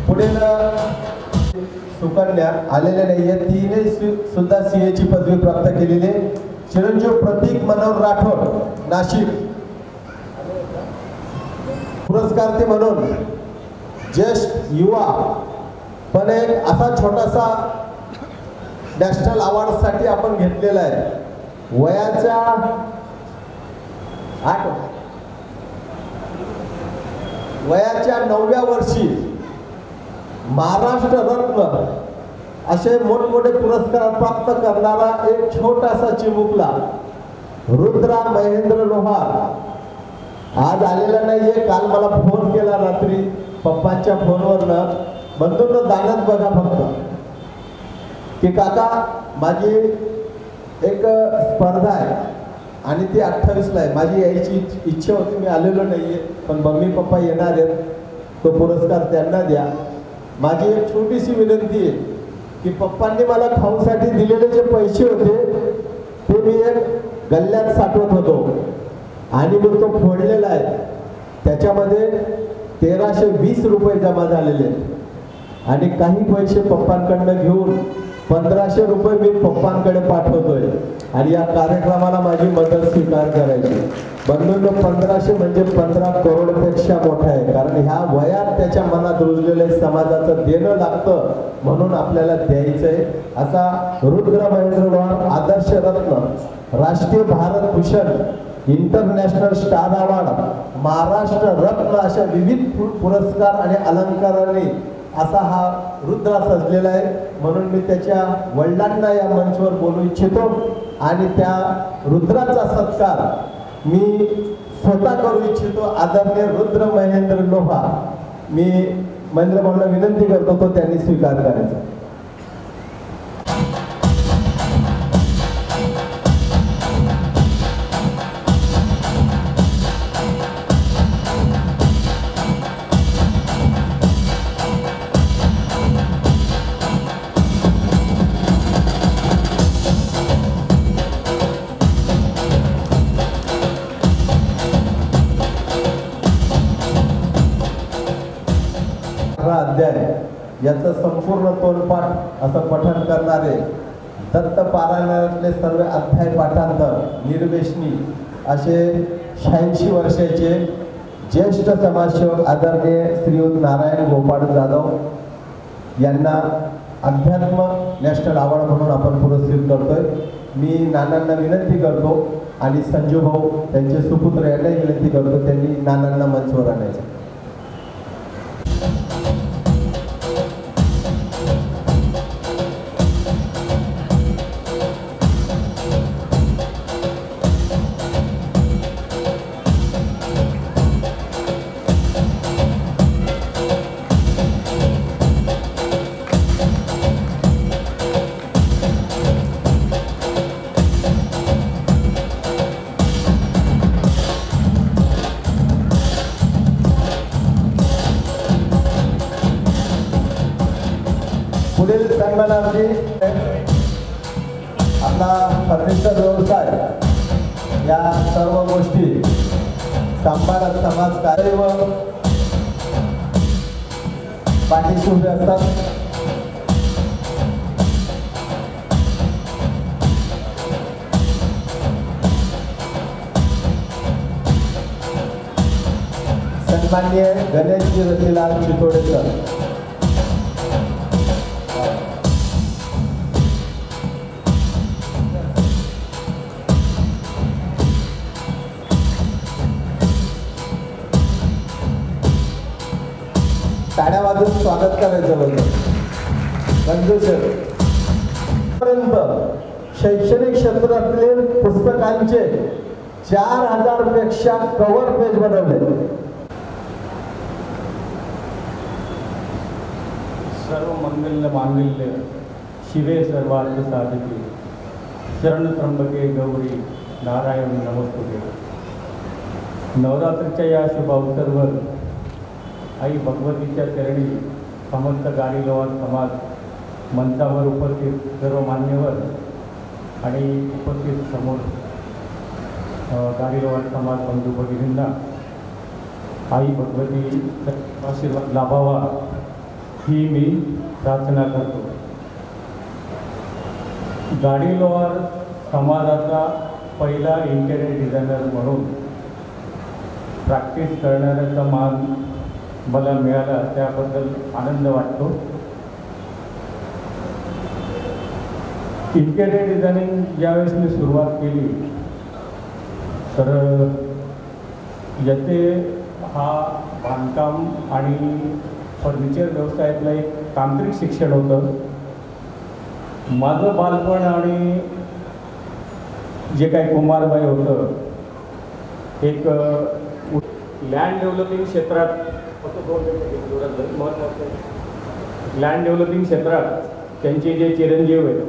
पुढील सुकन्या आलेल्या नाहीये, तिने सुद्धा CA ची पदवी प्राप्त केलेली आहे. चिरंजीव प्रतीक मनोहर राठोड नाशिक पुरस्कार म्हणून ज्येष्ठ युवा पण एक असा छोटासा नॅशनल अवॉर्ड साठी आपण घेतलेला आहे. वयाच्या 9व्या वर्षी महाराष्ट्र रत्न असे मोठमोठे पुरस्कार प्राप्त करणारा एक छोटासा चिमुकला रुद्रा महेंद्र लोहार आज आलेला नाहीये. काल मला फोन केला रात्री पप्पांच्या फोनवरनं, बंधूंनो दानत बघा फक्त की काका माझी एक स्पर्धा आहे आणि ती 28ला आहे, माझी यायची इच्छा होती, मी आलेलो नाहीये, पण मम्मी पप्पा येणार आहेत, तो पुरस्कार त्यांना द्या. माझी एक छोटीशी विनंती आहे की पप्पांनी मला खाऊसाठी दिलेले जे पैसे होते ते मी एक गल्ल्यात साठवत होतो आणि मी तो फोडलेला आहे. त्याच्यामध्ये 1320 रुपये जमा झालेले आहेत आणि काही पैसे पप्पांकडनं घेऊन 1500 रुपये मी पप्पांकडे पाठवतोय आणि या कार्यक्रमाला माझी मदत स्वीकार करायची. बंधूंनो 1500 म्हणजे 15 करोडपेक्षा मोठा आहे, कारण ह्या वयात त्याच्या मनात रुजलेले समाजाचं देणं लागतं म्हणून आपल्याला द्यायचंय. असा रुद्र महेंद्र लोहार आदर्श रत्न, राष्ट्रीय Bharat Bhushan, international star award, Maharashtra रत्न अशा विविध पुरस्कार आणि अलंकाराने असा हा रुद्रा सजलेला आहे. म्हणून मी त्याच्या वडिलांना या मंचवर बोलू इच्छितो आणि त्या रुद्राचा सत्कार मी स्वतः करू इच्छितो. आदरणीय रुद्र महेंद्र लोहार, मी महेंद्र भाऊंना विनंती करतो तो त्यांनी स्वीकार करायचा. अध्याय याचं संपूर्ण तोंडपाठ असं पठण करणारे दत्त पारायणातले सर्व अध्याय पाठांतर निर्वेशनी असे 86 वर्षाचे ज्येष्ठ समाजसेवक आदरणीय श्रीयुत नारायण गोपाळ जाधव यांना अध्यात्म नॅशनल अवॉर्ड म्हणून आपण पुरस्कृत करतोय. मी नानांना विनंती करतो आणि संजू भाऊ त्यांचे सुपुत्र यांनाही विनंती करतो त्यांनी नानांना मंचवर आणायचं. पुढील सन्मानार्थी आपला फर्निचर व्यवसाय या सर्व गोष्टी सांभाळत समाज कार्य व पाठीशी उभे असतात. सन्माननीय गणेशजी रतीलाल चितोडे सर, टाळ्या वाजवून स्वागत करायचं होतं. पर्यंत शैक्षणिक क्षेत्रातले पुस्तकांचे 4000 पेक्षा कव्हर पेज बनवले. सर्व मंगल्य मांगल्य शिवे सर्वार्थ साधके शरण त्र्यंबके गौरी नारायण नमस्तुते. नवरात्रीच्या या शुभ अवसरवर आई भगवतीच्या चरणी समस्त गाडीलोहार समाज, मंचावर उपस्थित सर्व मान्यवर आणि उपस्थित समोर गाडीलोहार समाज बंधू भगिनींना आई भगवती आशीर्वाद लाभावा ही मी प्रार्थना करतो. गाडीलोहार समाजाचा पहिला इंटेरियर डिझायनर म्हणून प्रॅक्टिस करणाऱ्याचा मान मला मिळाला, त्याबद्दल आनंद वाटतो. इंटेरियर डिझायनिंग ज्यावेळेस मी सुरुवात केली तर याचे हा बांधकाम आणि फर्निचर व्यवसायातलं एक तांत्रिक शिक्षण होतं. माझं बालपण आणि जे काही कुमारबाई होतं, एक लँड डेव्हलपिंग क्षेत्रात लँड डेव्हलपिंग क्षेत्रात त्यांचे जे चिरंजीव आहेत,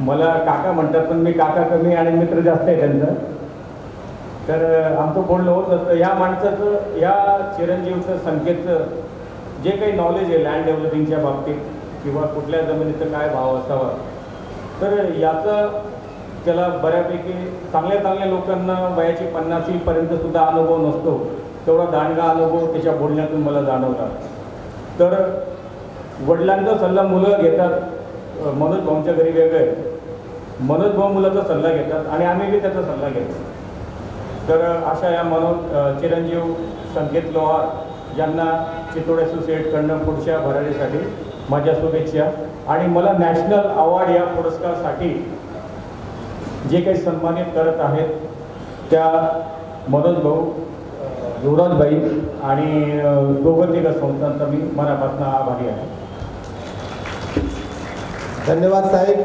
मला काका म्हणतात पण मी काका कमी आणि मित्र जास्त आहे त्यांचं, तर आमचं बोलणं होत असतं. या माणसाचं, या चिरंजीवचं, संख्येचं जे काही नॉलेज आहे लँड डेव्हलपिंगच्या बाबतीत किंवा कुठल्या जमिनीचा काय भाव असावा, तर याचं त्याला बऱ्यापैकी चांगल्या लोकांना वयाची 50पर्यंत सुद्धा अनुभव नसतो, तेवढा दांडगा अनुभव त्याच्या बोलण्यातून मला जाणवला. तर वडिलांचा सल्ला मुलं घेतात. मनोज भाऊंच्या घरी वेगळे, मनोज भाऊ मुलाचा सल्ला घेतात आणि आम्ही बी त्याचा सल्ला घेतो. तर अशा या चिरंजीव संकेत लोहार यांना चितोड असोसिएटकडनं पुढच्या भरारीसाठी माझ्या शुभेच्छा. आणि मला नॅशनल अवॉर्ड या पुरस्कारासाठी जे काही सन्मानित करत आहेत त्या मनोज भाऊ, युवराजबाई आणि दोघं तिघं संस्थांचा मी मनापासून आभारी आहे. धन्यवाद साहेब.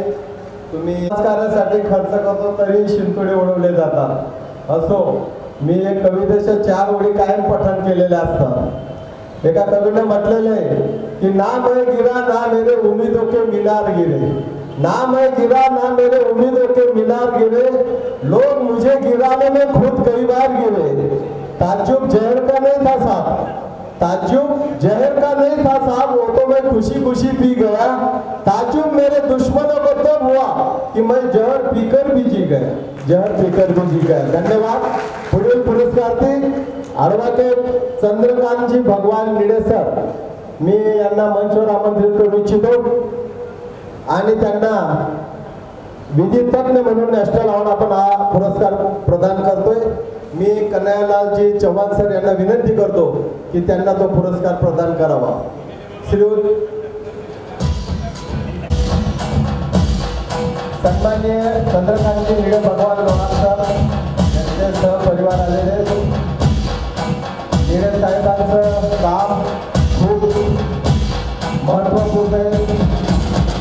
तुम्ही राजकारणासाठी खर्च करतो तरी शिंतोडे उडवले जातात. असो, मी एक कवितेच्या 4 ओळी कायम पठण केलेल्या असतात. एका कवीने म्हटलेले आहे की ना मैं गिरा ना मेरे उम्मीदों के मीनार गिरे, ना मैं गिरा ना मेरे उम्मीदों के मीनार गिरे, लोग मुझे गिराने में खुद कई बार गिरे. ताज्जुब जहर का नहीं था साहब, ताज्जुब जहर का नहीं था साहब, वो तो मैं खुशी खुशी पी गया. ताज्जुब मेरे दुश्मनों को तब हुआ कि मैं जहर पीकर भी जी गया, जहर पीकर भी जी गया. धन्यवाद. पुढील पुरस्कारार्थी ॲडव्होकेट चंद्रकांतजी भगवान निडे सर, मी यांना मंचावर आमंत्रित करू इच्छितो आणि त्यांना विधी तज्ञ म्हणून नॅशनल अवॉर्ड आपण हा पुरस्कार प्रदान करतोय. मी कन्हैयालालजी चव्हाण सर यांना विनंती करतो की त्यांना तो पुरस्कार प्रदान करावा. श्रीयुत सन्माननीय चंद्रकांतजी निडे भगवान लोहार सर यांचे सहपरिवार आलेले. निडे साहेबांचं काम खूप महत्त्वपूर्ण आहे.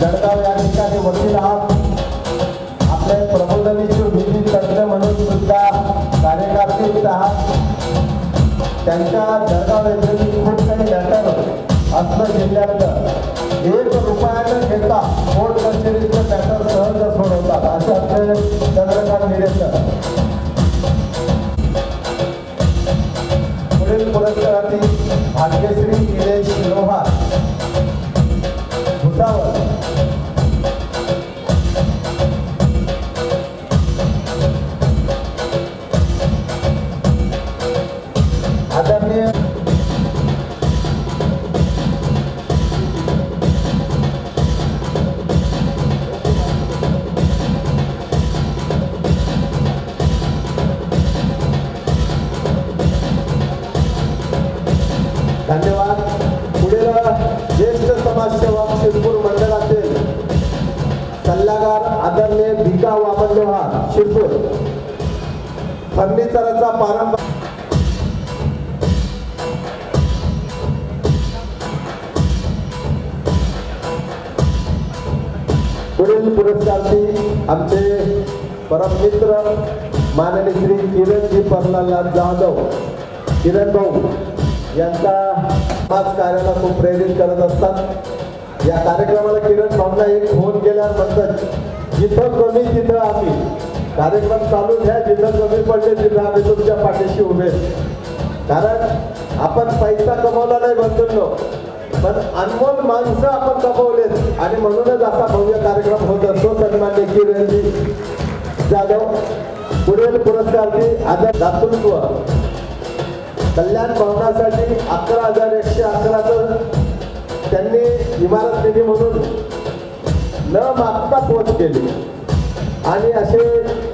जळगाव या ठिकाणी वकील आहात, आपले प्रबोधनीचे विधी तज्ञ म्हणून सुद्धा कार्यकर्ते आहात. त्यांच्या जळगाव येथे खूप काही मॅटर असलं जिल्ह्यातलं 1 रुपया न घेता कोर्ट कचेरीचे मॅटर सहज सोडवतात. असे आपले चंद्रकांत निडे सर. पुढील पुरस्कारार्थी भाग्यश्री निलेश लोहार भुसावळ. आदरणीय धन्यवाद. पुढील ज्येष्ठ समाजसेवक शिरपूर मंडळातील सल्लागार आदरणीय भिका वामन लोहार शिरपूर. फर्निचरचा पारंपरिक पुढील पुरस्कारार्थी आमचे परम मित्र माननीय श्री किरणजी प्रल्हाद जाधव किरण भाऊ यांचा समाज कार्याला खूप प्रेरित करत असतात. या कार्यक्रमाला किरण भाऊंना एक फोन केल्यावर म्हणतात जिथं कमी तिथं आम्ही. कार्यक्रम चालू घ्या, जिथं कमी पडले तिथं आम्ही तुमच्या पाठीशी उभे. कारण आपण पैसा कमवला नाही बंधूंनो, पण अनमोल माणसं आपण कमवलेत आणि म्हणूनच असा भव्य कार्यक्रम होत असतो. सन्माननीय किरणजी जाधव पुढील पुरस्कार आदर दातृत्व कल्याण भवनासाठी 11,111 त्यांनी इमारत निधी म्हणून न मागता पोच केली. आणि असे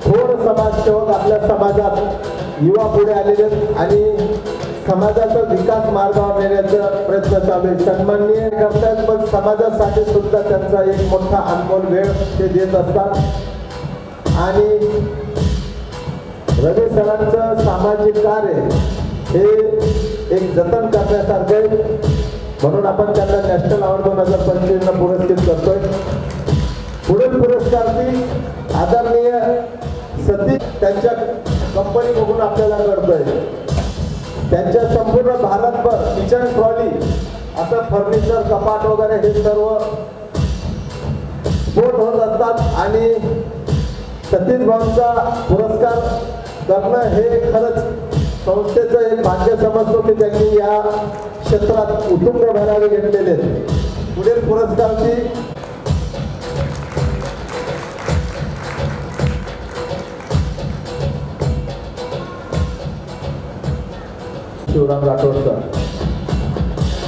थोर समाजसेवक आपल्या समाजात युवा पुढे आलेले आणि समाजाचा विकास मार्गावर नेण्याचा प्रयत्न चालू आहे. सन्माननीय करतात, पण समाजासाठी सुद्धा त्यांचा एक मोठा अनमोल वेळ ते देत असतात. आणि रवी सरांचं सामाजिक कार्य हे एक जतन करण्यासारखे आहे. म्हणून आपण त्यांना नॅशनल अवॉर्ड 2025 पुरस्कृत करतोय. पुढील पुरस्कारची आदरणीय सतीश त्यांच्या कंपनी बघून आपल्याला कळतोय. त्यांच्या संपूर्ण भारतभर किचन ट्रॉली असं फर्निचर कपाट वगैरे हे सर्व स्फोट होत असतात. आणि सतीश भाऊंचा पुरस्कार करणं हे खरंच संस्थेचं एक भाग्य समजतो की त्यांनी या क्षेत्रात उत्तुंग भरावे घेतलेले. पुढील पुरस्कारची शिवराम राठोड सर.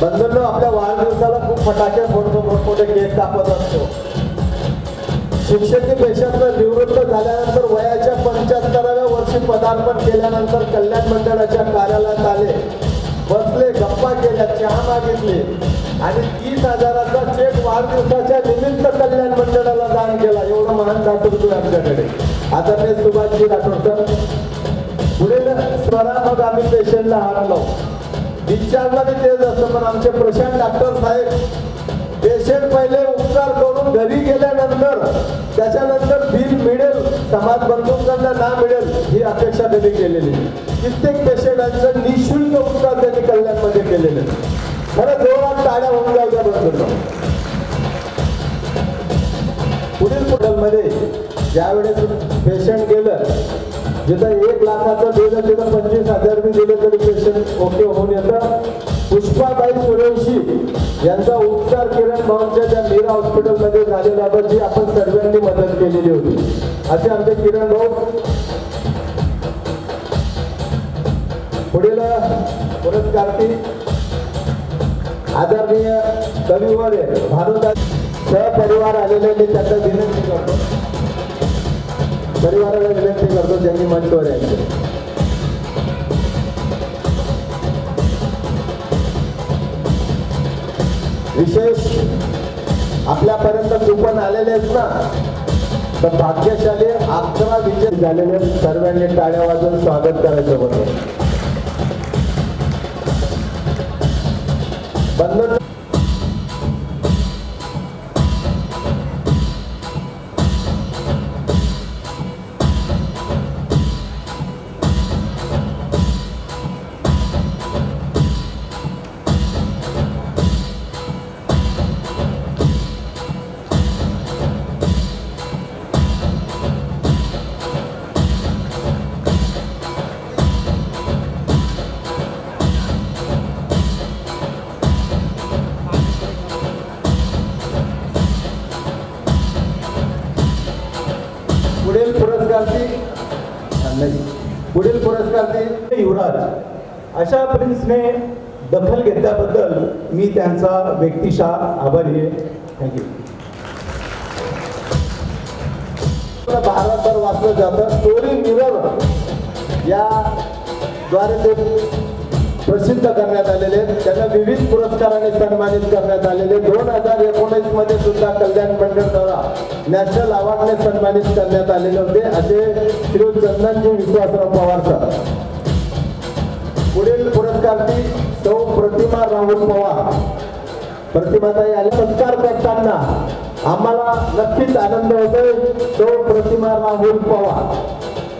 बंधूंनो, आपल्या वाढदिवसाला खूप फटाके फोडतो, मोठमोठे केक कापत असतो. शिक्षकी पेशातनं निवृत्त झाल्यानंतर वयाच्या 75व्या वर्षी पदार्पण केल्यानंतर कल्याण मंडळाच्या कार्यालयात आले, बसले, गप्पा केल्या, चहा मागितले आणि 30,000चा चेक वाढदिवसाच्या निमित्त कल्याण मंडळाला दान केला. एवढं महान दातृत्व आमच्याकडे. आदरणीय सुभाषजी राठोड सर. पुढील स्वरा मग आम्ही पेशंटला हात लावू. डिस्चार्जला बी तेच असतं, पण आमचे प्रशांत डॉक्टर साहेब पेशंट पहिले उपचार करून घरी गेल्यानंतर त्याच्यानंतर बिल मिळेल, समाज बंधूंकडनं ना मिळेल ही अपेक्षा त्यांनी केलेली. कित्येक पेशंटांचं निशुल्क उपचार त्यांनी कल्याणमध्ये केलेले. खरं जोरात टाळ्या होऊन जायच्या बंधूंना. पुढील मध्ये ज्यावेळेस पेशंट गेलं, जिथं 1 लाखाचं दिलं तिथं 25,000 बी दिले तरी पेशंट ओके होऊन येतं. पुष्पाबाई सुरेशी यांचा उपचार किरण भाऊंच्या त्या मीरा हॉस्पिटलमध्ये झालेला होता, जी आपण सर्वांनी मदत केलेली होती. असे आमचे किरण भाऊ. पुढील पुरस्कारची आदरणीय कविवर भानुदास सहपरिवार आलेले मी त्यांना विनंती करतो, परिवाराला विनंती करतो ज्यांनी मंचवर यायचे. विशेष आपल्यापर्यंत कूपन आलेले आहेत ना, तर भाग्यशाली 11 विजय झालेले सर्वांनी टाळ्या वाजवून स्वागत करायचं होतं. बंधन पुढील पुरस्कार युवराज अशा प्रिन्सने दखल घेतल्याबद्दल मी त्यांचा व्यक्तिशः आभारी आहे. थँक्यू. भारतभर वाचलं जातं. स्टोरी मिरर या द्वारे ते प्रसिद्ध करण्यात आलेले, त्यांना विविध पुरस्काराने सन्मानित करण्यात आलेले. 2019 मध्ये सुद्धा कल्याण मंडळद्वारा नॅशनल अवॉर्डने सन्मानित करण्यात आलेले होते. असे श्री चंदनजी विश्वासराव पवार सर. पुढील पुरस्कारची सौ प्रतिमा राहुल पवार. प्रतिमाताई आले. सत्कार करताना आम्हाला नक्कीच आनंद होतोय. सौ प्रतिमा राहुल पवार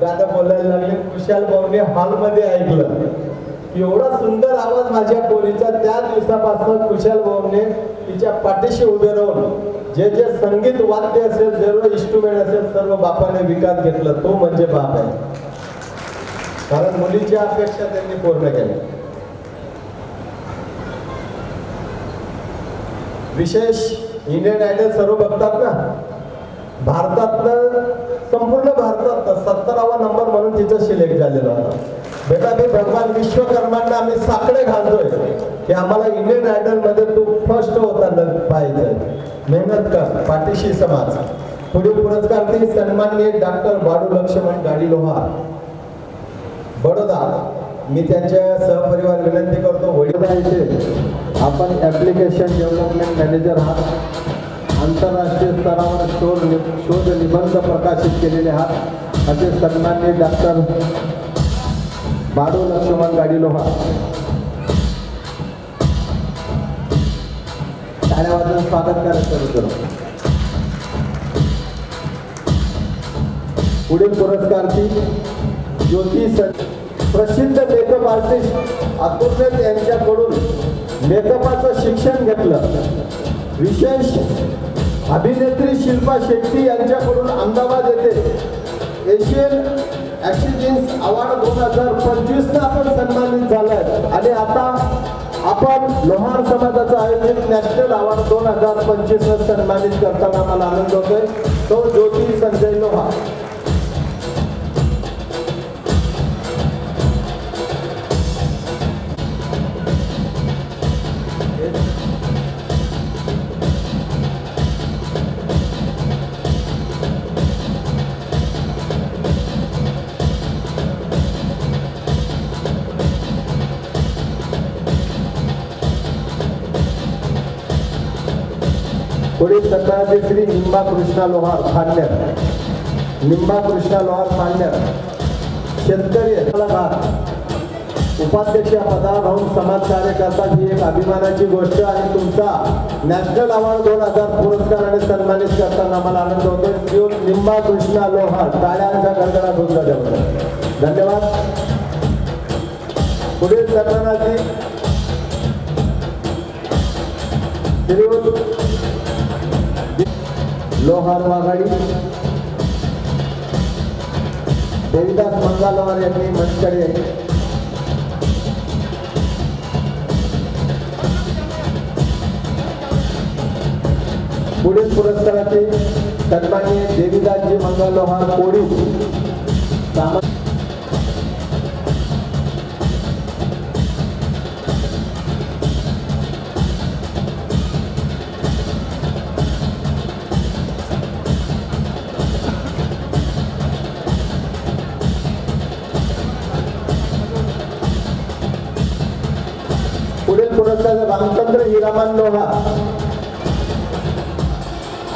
गाणं बोलायला लागले. खुशाल भाऊने हॉलमध्ये ऐकलं. एवढा सुंदर आवाज माझ्या पोरीचा. त्या दिवसापासून खुशाल भाऊने तिच्या पाठीशी उभे राहून जे जे संगीत वाद्य असेल, सर्व इन्स्ट्रुमेंट असेल, सर्व बापाने विकत घेतलं. तो म्हणजे बाप आहे. कारण मुलीची अपेक्षा त्यांनी पूर्ण केल्या. विशेष इंडियन आयडल सर्व बघतात ना, भारतातलं संपूर्ण भारतात 17वा नंबर म्हणून तिचा सिलेक्ट झालेला होता. बेटा मी भगवान विश्वकर्मांना आम्ही साकडे घालतोय की आम्हाला इंडियन आयडल मध्ये तू फर्स्ट होताना पाहिजे. मेहनत कर, पाठीशी समाज. पुढील पुरस्कार ती सन्माननीय डॉक्टर बाडू लक्ष्मण गाडी लोहार बडोदा. मी त्यांच्या सहपरिवार विनंती करतो. वडोदा येथे आपण ॲप्लिकेशन डेव्हलपमेंट मॅनेजर आहात. आंतरराष्ट्रीय स्तरावर शोध निबंध प्रकाशित केलेले आहात. असे सन्माननीय डॉक्टर बाडू लक्ष्मण गाडी लोहार. टाळ्या वाजवून स्वागत करायचं करू. पुढील पुरस्कारची ज्योती प्रसिद्ध मेकअप आर्टिस्ट अतुल यांच्याकडून मेकअपाचं शिक्षण घेतलं. विशेष अभिनेत्री शिल्पा शेट्टी यांच्याकडून अहमदाबाद येथे एशियन ॲक्सिडेंट्स अवॉर्ड 2025 आपण सन्मानित झालाय. आणि आता आपण लोहार समाजाचं आयोजित नॅशनल अवॉर्ड 2025 सन्मानित करताना मला आनंद होतोय. तो ज्योती संजय लोहार. पुढील सन्मानाचे श्री निंबा कृष्णा लोहार खांडेर. निंबा कृष्णा लोहार खांडेर शेतकरी उपाध्यक्ष पदावर राहून समाजकार्य करतात. ही एक अभिमानाची गोष्ट आहे. तुमचा नॅशनल अवॉर्ड 2000 पुरस्काराने सन्मानित करताना मला आनंद होतो. श्री निंबा कृष्णा लोहार. टाळ्यांचा गडगडाट होता त्यामुळे धन्यवाद. पुढील सन्मानाची श्री लोहार वाघाडी देवीदास मंगालवार यांनी मंचकडे पुढील पुरस्काराचे सन्माननीय देवीदासजी मंगालोहार कोडी. पुढील पुरस्कार रामचंद्र हिरामन लोहार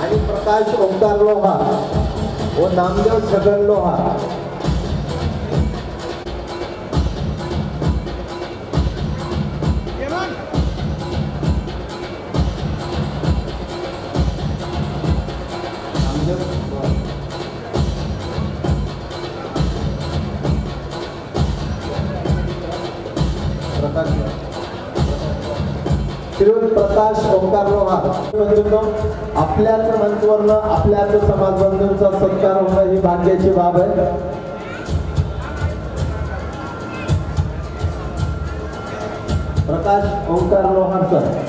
आणि प्रकाश ओंकार लोहार व नामदेव छगन लोहार. प्रकाश ओंकार लोहार. आपल्याच मंचवरनं आपल्याच समाज बंधूंचा सत्कार होणं ही भाग्याची बाब आहे. प्रकाश ओंकार लोहार सर.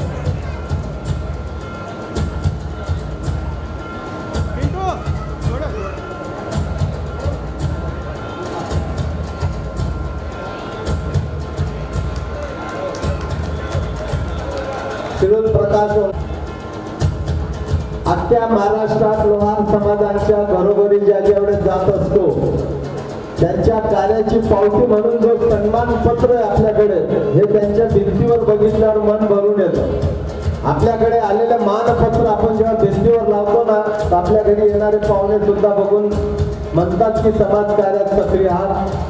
प्रकाश अख्ख्या महाराष्ट्रात लोहार समाजाच्या घरोघरी ज्या जेवढे जात असतो त्यांच्या कार्याची पावती म्हणून जो सन्मान पत्र आहे आपल्याकडे, हे त्यांच्या भिंतीवर बघितल्यावर मन भरून येतं. आपल्याकडे आलेलं मानपत्र आपण जेव्हा भिंतीवर लावतो ना, तर आपल्या घरी येणारे पाहुणे सुद्धा बघून म्हणतात की समाज कार्यात सक्रिय आहात.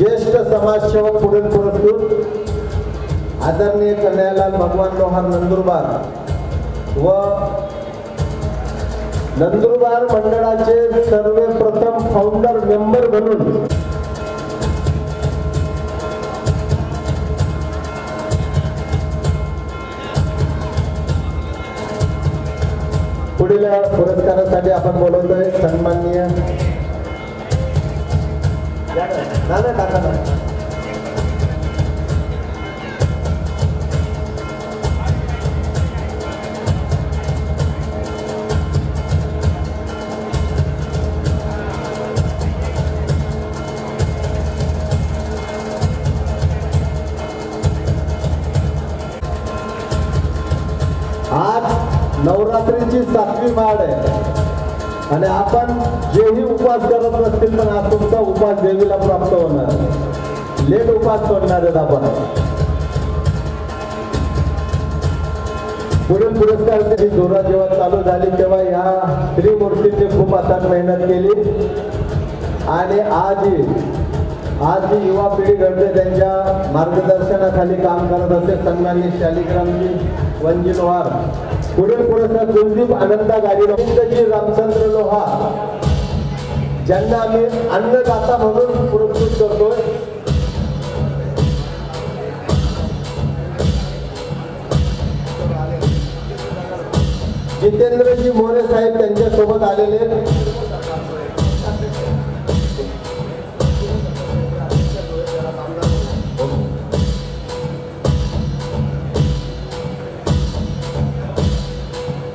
ज्येष्ठ समाजसेवक पुढील पुरस्कृत आदरणीय कन्हैयालाल भगवान लोहार नंदुरबार व नंदुरबार मंडळाचे सर्वप्रथम फाउंडर मेंबर म्हणून पुढील पुरस्कारासाठी आपण बोलवतोय सन्माननीय नाना काका. आज नवरात्रीची 7वी माळ आहे आणि आपण जेही उपवास करत नसतील पण आज तुमचा उपवास देवीला प्राप्त होणार. लेट उपवास करणार आहेत आपण. पुढील पुरस्काराची जोरात जेव्हा चालू झाली तेव्हा या त्रिमूर्तींनी खूप अथक मेहनत केली आणि आज जी युवा पिढी घडते त्यांच्या मार्गदर्शनाखाली काम करत असे सन्माननीय शालिग्रामजी वंजी लोहार. पुढील पुरस्कार कुलदीप आनंदा गाडी रामचंद्र लोहार ज्यांना आम्ही अन्नदाता म्हणून पुरस्कृत करतोय. जितेंद्रजी मोरे साहेब त्यांच्यासोबत आलेले.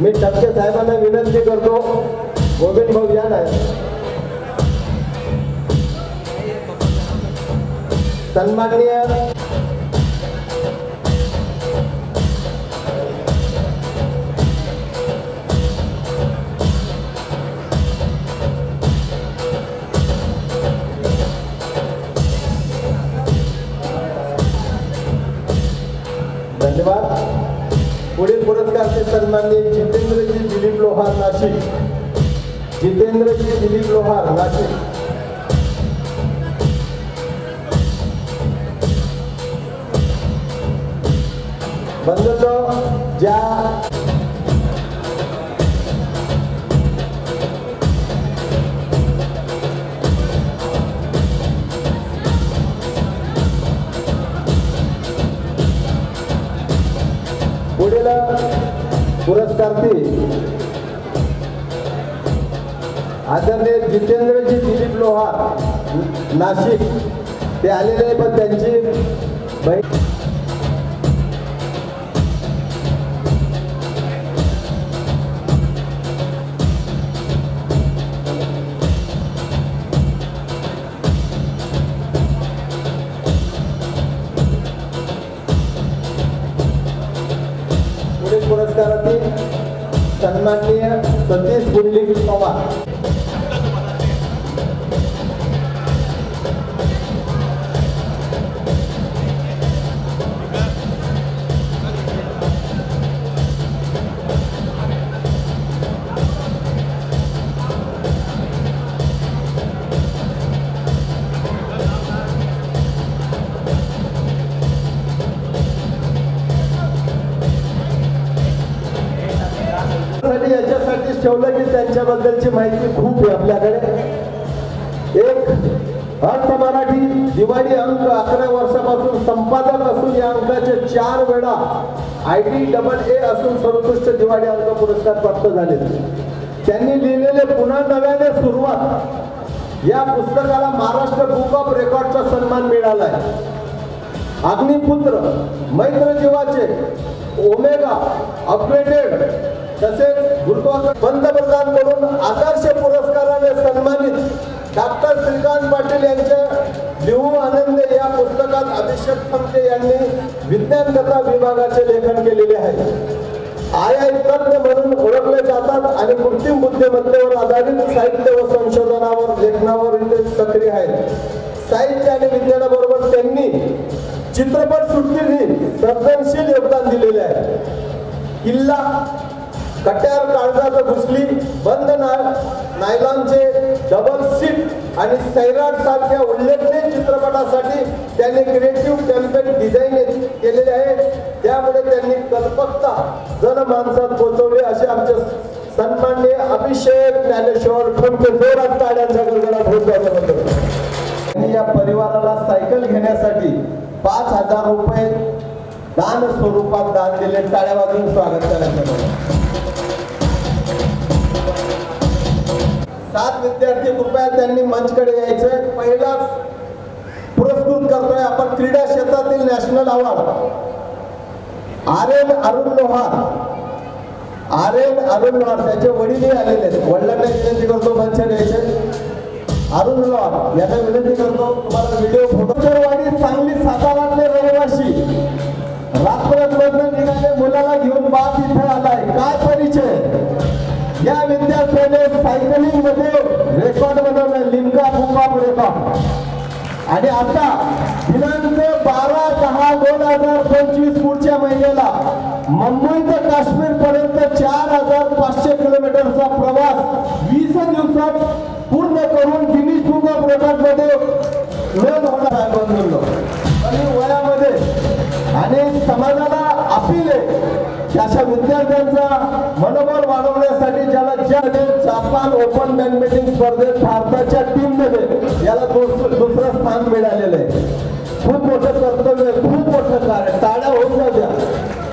मी टक्के साहेबांना विनंती करतो गोविंद भाऊ या नाही. सन्माननीय धन्यवाद. पुढील पुरस्कारचे सन्माननीय जितेंद्रजी दिलीप लोहार नाशिक. जितेंद्रजी दिलीप लोहार नाशिक. बंधूंनो ज्या पुढील पुरस्कारार्थी आदरणीय जितेंद्रजी दिलीप लोहार नाशिक ते आलेले पण त्यांची बहीण पुरस्कारार्थी सन्माननीय सतीश गुंडलिक पवार. याच्यासाठीच ठेवलं की त्यांच्याबद्दलची माहिती खूप आहे आपल्याकडे. एक अर्थ मराठी दिवाळी अंक 11 वर्षापासून संपादक असून या अंकाचे 4 वेळा IDAA असून सर्वोत्कृष्ट दिवाळी अंक पुरस्कार प्राप्त झाले. त्यांनी लिहिलेले पुन्हा नव्याने सुरुवात या पुस्तकाला महाराष्ट्र बुक ऑफ रेकॉर्डचा सन्मान मिळाला आहे. अग्निपुत्र, मैत्र जीवाचे, ओमेगा, अपग्रेडेड तसेच गुरुत्वाकर्षण पंतप्रधान म्हणून आदर्श पुरस्काराने सन्मानित डॉक्टर श्रीकांत पाटील यांच्या लिहू आनंदे या पुस्तकात अभिषेक थमके यांनी विज्ञान कथा विभागाचे लेखन केलेले आहे. AI तज्ञ म्हणून ओळखले जातात आणि कृत्रिम बुद्धिमत्तेवर आधारित साहित्य व संशोधनावर लेखनावर इथे सक्रिय आहेत. साहित्य आणि विज्ञानाबरोबर त्यांनी चित्रपट सृष्टीने सर्जनशील योगदान दिलेले आहे. किल्ला, कट्यार काळजात घुसली, बंद नायलॉनचे डबल सीट आणि सैराट सारख्या उल्लेखनीय चित्रपटासाठी त्यांनी क्रिएटिव्ह कॅम्पेन डिझाईन केलेले आहे. त्यामुळे त्यांनी कल्पकता जनमानसात पोहोचवली. असे आमचे सन्माननीय अभिषेक ज्ञानेश्वर ठोंबके जोरात टाळ्यांचा गडगडाट होत आहे. या परिवाराला सायकल घेण्यासाठी 5,000 रुपये दान स्वरूपात दान दिले. टाळ्या वाजवून स्वागत करायचं. 7 विद्यार्थी कृपया त्यांनी मंचकडे यायचंय. पहिलाच पुरस्कृत करतोय आपण क्रीडा क्षेत्रातील नॅशनल अवॉर्ड अरुण लोहार. त्याचे वडीलही आलेले आहेत. वडिलांना विनंती करतो मंचावर यायचे. अरुण लोहार यांना विनंती करतो तुम्हाला व्हिडिओ फोटोवाडी सांगली सातारातले रहिवासी रात्रभर निघाले मुलाला घेऊन बाप इथे आलाय. काय परिचय? या विद्यार्थ्याने सायकलिंग मध्ये रेकॉर्ड बनवलं. लिमका बुंबाप रेकॉर्ड. आणि आता दिनांक 12/10/2025 पुढच्या महिन्याला मुंबई ते काश्मीर पर्यंत 4,500 किलोमीटरचा प्रवास 20 दिवसात पूर्ण करून गिनीज बुक ऑफ रेकॉर्ड मध्ये नोंद होणार आहे. आणि वयामध्ये आणि समाजाला अपील आहे अशा विद्यार्थ्यांचा मनोबल वाढवण्यासाठी ज्याला जापान ओपन बॅडमिंटन स्पर्धेत भारताच्या टीम मध्ये याला दुसरं स्थान मिळालेलं आहे. खूप मोठं कर्तव्य, खूप मोठं कार्य. टाळ्या होऊन जाऊ द्या.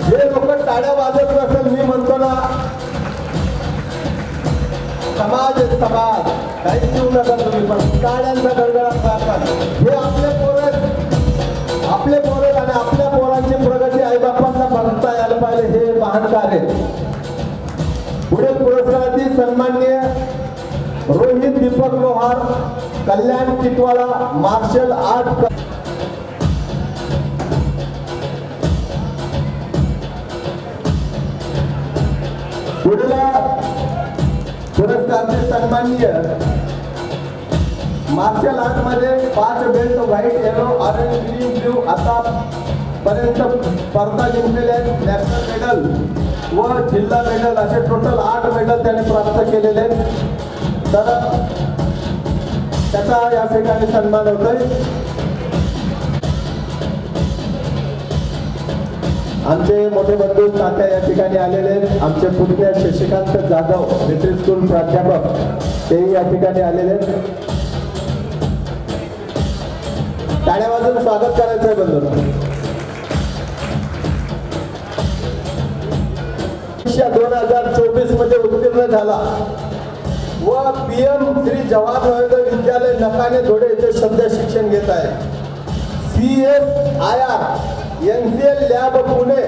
जे लोक टाळ्या वाजत नसेल, मी म्हणतो ना समाज काही देऊ नका तुम्ही, पण टाळ्यांचा गडगडाट राहतात. हे आपले पोरं आणि आपल्या पोरांची प्रगती आईबापांना बघता यायला पाहिजे. हे महान कार्य. पुढे पुरस्कारातील सन्माननीय रोहित दीपक लोहार, कल्याण टिटवाळा, मार्शल आर्ट. पुढला पुरस्काराचे सन्माननीय मार्शल आर्ट मध्ये 5 belt white, yellow, orange, green, blue आता पर्यंत स्पर्धा जिंकलेले आहेत. नॅशनल मेडल व जिल्हा मेडल असे टोटल 8 मेडल त्यांनी प्राप्त केलेले आहेत. तर त्याचा या ठिकाणी सन्मान होतोय. आमचे मोठे बंधू तात्या या ठिकाणी आलेले आहेत. आमचे पुतण्या शशिकांत जाधव मिलिटरी स्कूल प्राध्यापक तेही या ठिकाणी आलेले आहेत. टाळ्या वाजवून स्वागत करायचं आहे बंधू. 2024 मध्ये उत्तीर्ण झाला व PM श्री जवाहर नवोदय विद्यालय नकाने धोडे येथे सध्या शिक्षण घेत आहे. CSIR NCL लॅब पुणे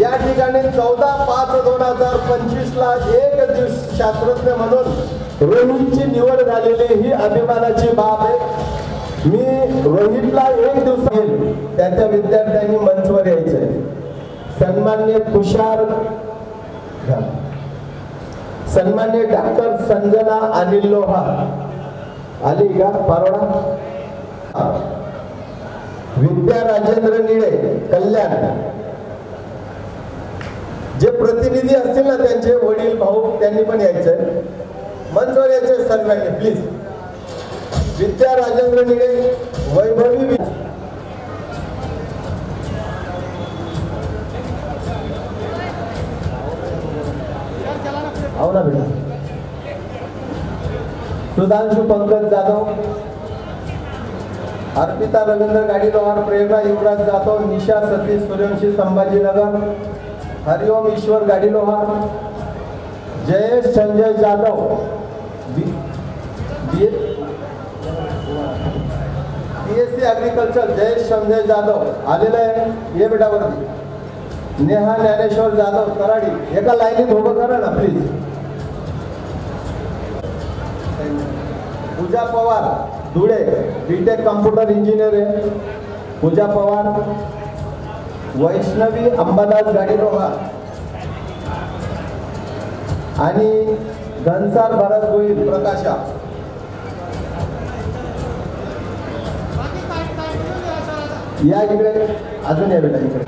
या ठिकाणी 14/5/2025 ला एक दिवस शास्त्रज्ञ म्हणून रोहितची निवड झालेली ही अभिमानाची बाब आहे. मी रोहितला एक दिवस घेईल. त्या विद्यार्थ्यांनी मंचवर यायचंय. सन्माननीय तुषार, सन्माननीय डॉक्टर संजना अनिल लोहार आली का पारोडा. विद्या राजेंद्र निळे कल्याण. जे प्रतिनिधी असतील ना त्यांचे वडील भाऊ त्यांनी पण यायचंय. मंचवर यायचंय सर्वांनी प्लीज. विद्या राजेंद्र निळे, वैभवी आओ ना बेटा. सुधांशु पंकज जाधव, अर्पिता रवींद्र गाडी लोहार, प्रेरणा युवराज जाधव, निशा सतीश सूर्यवंशी संभाजीनगर, हरिओम ईश्वर गाडी लोहार, जयेश संजय जाधव BSc ॲग्रिकल्चर, जयेश संजय जाधव आलेला आहे. ये बेटा वरती. नेहा ज्ञानेश्वर जाधव कराडी. एका लाईनीत उभं करा ना please. Pooja Pawar Dhule, B Tech computer engineer आहे. पूजा पवार. वैष्णवी अंबादास गाडीलोहार आणि घनसार भरत गोहिल प्रकाशा. या इकडे अजून या बेटा इकडे.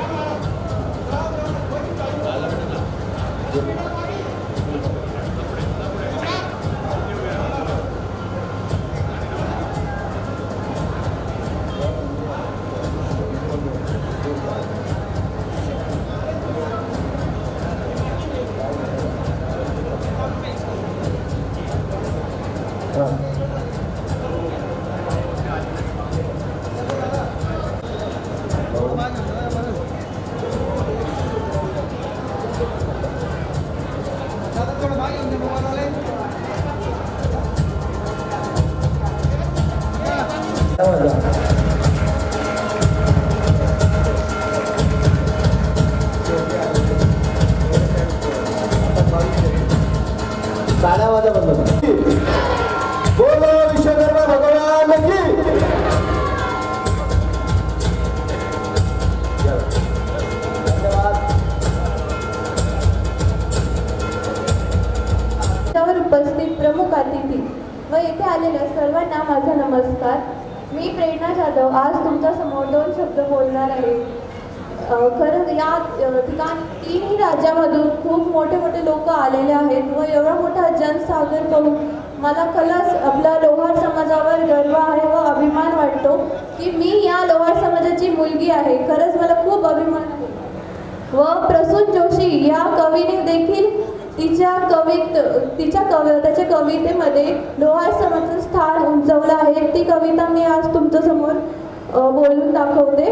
टाळ्या वाजा बंद बोलो विश्वकर्मा भगवान की त्यावर उपस्थित प्रमुख अतिथी व येथे आलेल्या सर्वांना माझा नमस्कार. मी प्रेरणा जाधव आज तुमच्या समोर 2 शब्द बोलणार आहे. खरंच या ठिकाणी 3ही राज्यामधून खूप मोठे मोठे लोक आलेले आहेत व एवढा मोठा जनसागर पाहून मला खरंच आपल्या लोहार समाजावर गर्व आहे व अभिमान वाटतो की मी या लोहार समाजाची मुलगी आहे. खरंच मला खूप अभिमान आहे. व प्रसून जोशी या कवीने देखील त्याच्या कवितेमध्ये लोहार समाजाचं स्थान उंचवलं आहे. ती कविता मी आज तुमच्या समोर बोलून दाखवते.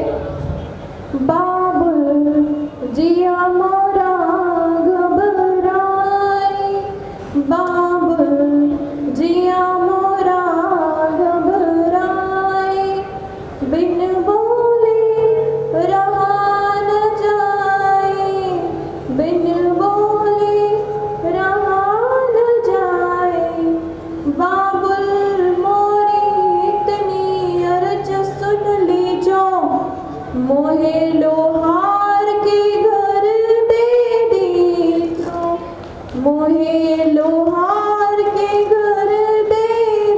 बाबुल जिया मोरा घबराई, बाबुल जिया मोरा घबराई, बिन बोले रहा न जाए, बिन बोले रहा न जाए, बाबुल मोरी इतनी अर्ज सुन लीजो, मोहे लोहार के घर दे दीजो, मोहे लोहार के घर दे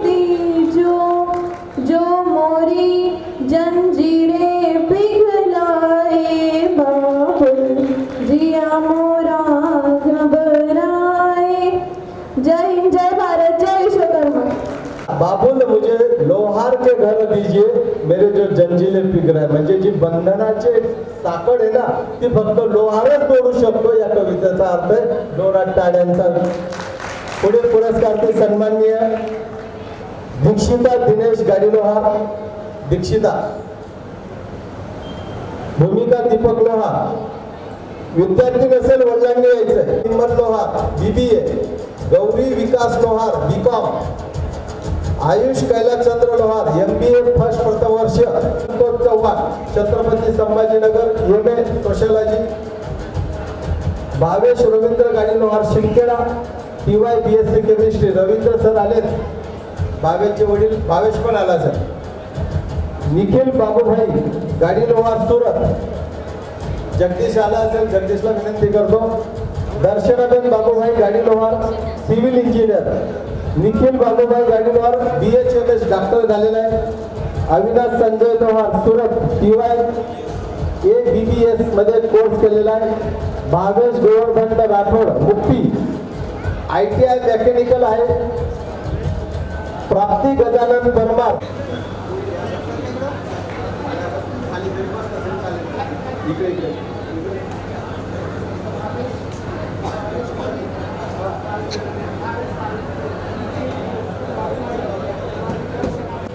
दीजो, जो मोरी जंजीरें पिघलाए, बाबुल जिया मोरा घबराए. जय हिंद, जय भारत, जय विश्वकर्मा. बाबुल मुझे लोहार के घर दीजिए, मेरे जो जंजीरें पिघलाए. म्हणजे जी बंधनाचे साखळ आहे ना ती फक्त लोहारच तोडू शकतो या कवितेचा अर्थ आहे. जोरात टाळ्यांचा. पुढील पुरस्कार सन्माननीय दीक्षिता दिनेश गाडी लोहार. दीक्षिता. भूमिका दीपक लोहार. विद्यार्थी नसेल वडिलांनी यायचंय. Himmat Lohar BBA. Gauri Vikas Lohar BCom. Ayush Kailaschandra Lohar MBA first प्रथम वर्ष. Santosh Chavan Chhatrapati Sambhajinagar MA sociology. Bhavesh Ravindra Gadi Lohar Shindkheda TY BSc chemistry. Ravindra sir आलेत. भावेशचे वडील भावेश पण आला सर. निखिल बाबूभाई गाडी लोहार सुरत. जगदीश आला असेल, जगदीशला विनंती करतो. दर्शनाबेन बाबूभाई गाडी लोहार सिव्हिल इंजिनियर. निखिल बाबूभाई गाडी लोहार BHMS डॉक्टर झालेला आहे. अविनाश संजय लोहार सुरत TY ABBS मध्ये कोर्स केलेला आहे. भावेश गोवर्धन राठोड मुक्ती ITI मेकॅनिकल आहे. प्राप्ती गजानन परमार.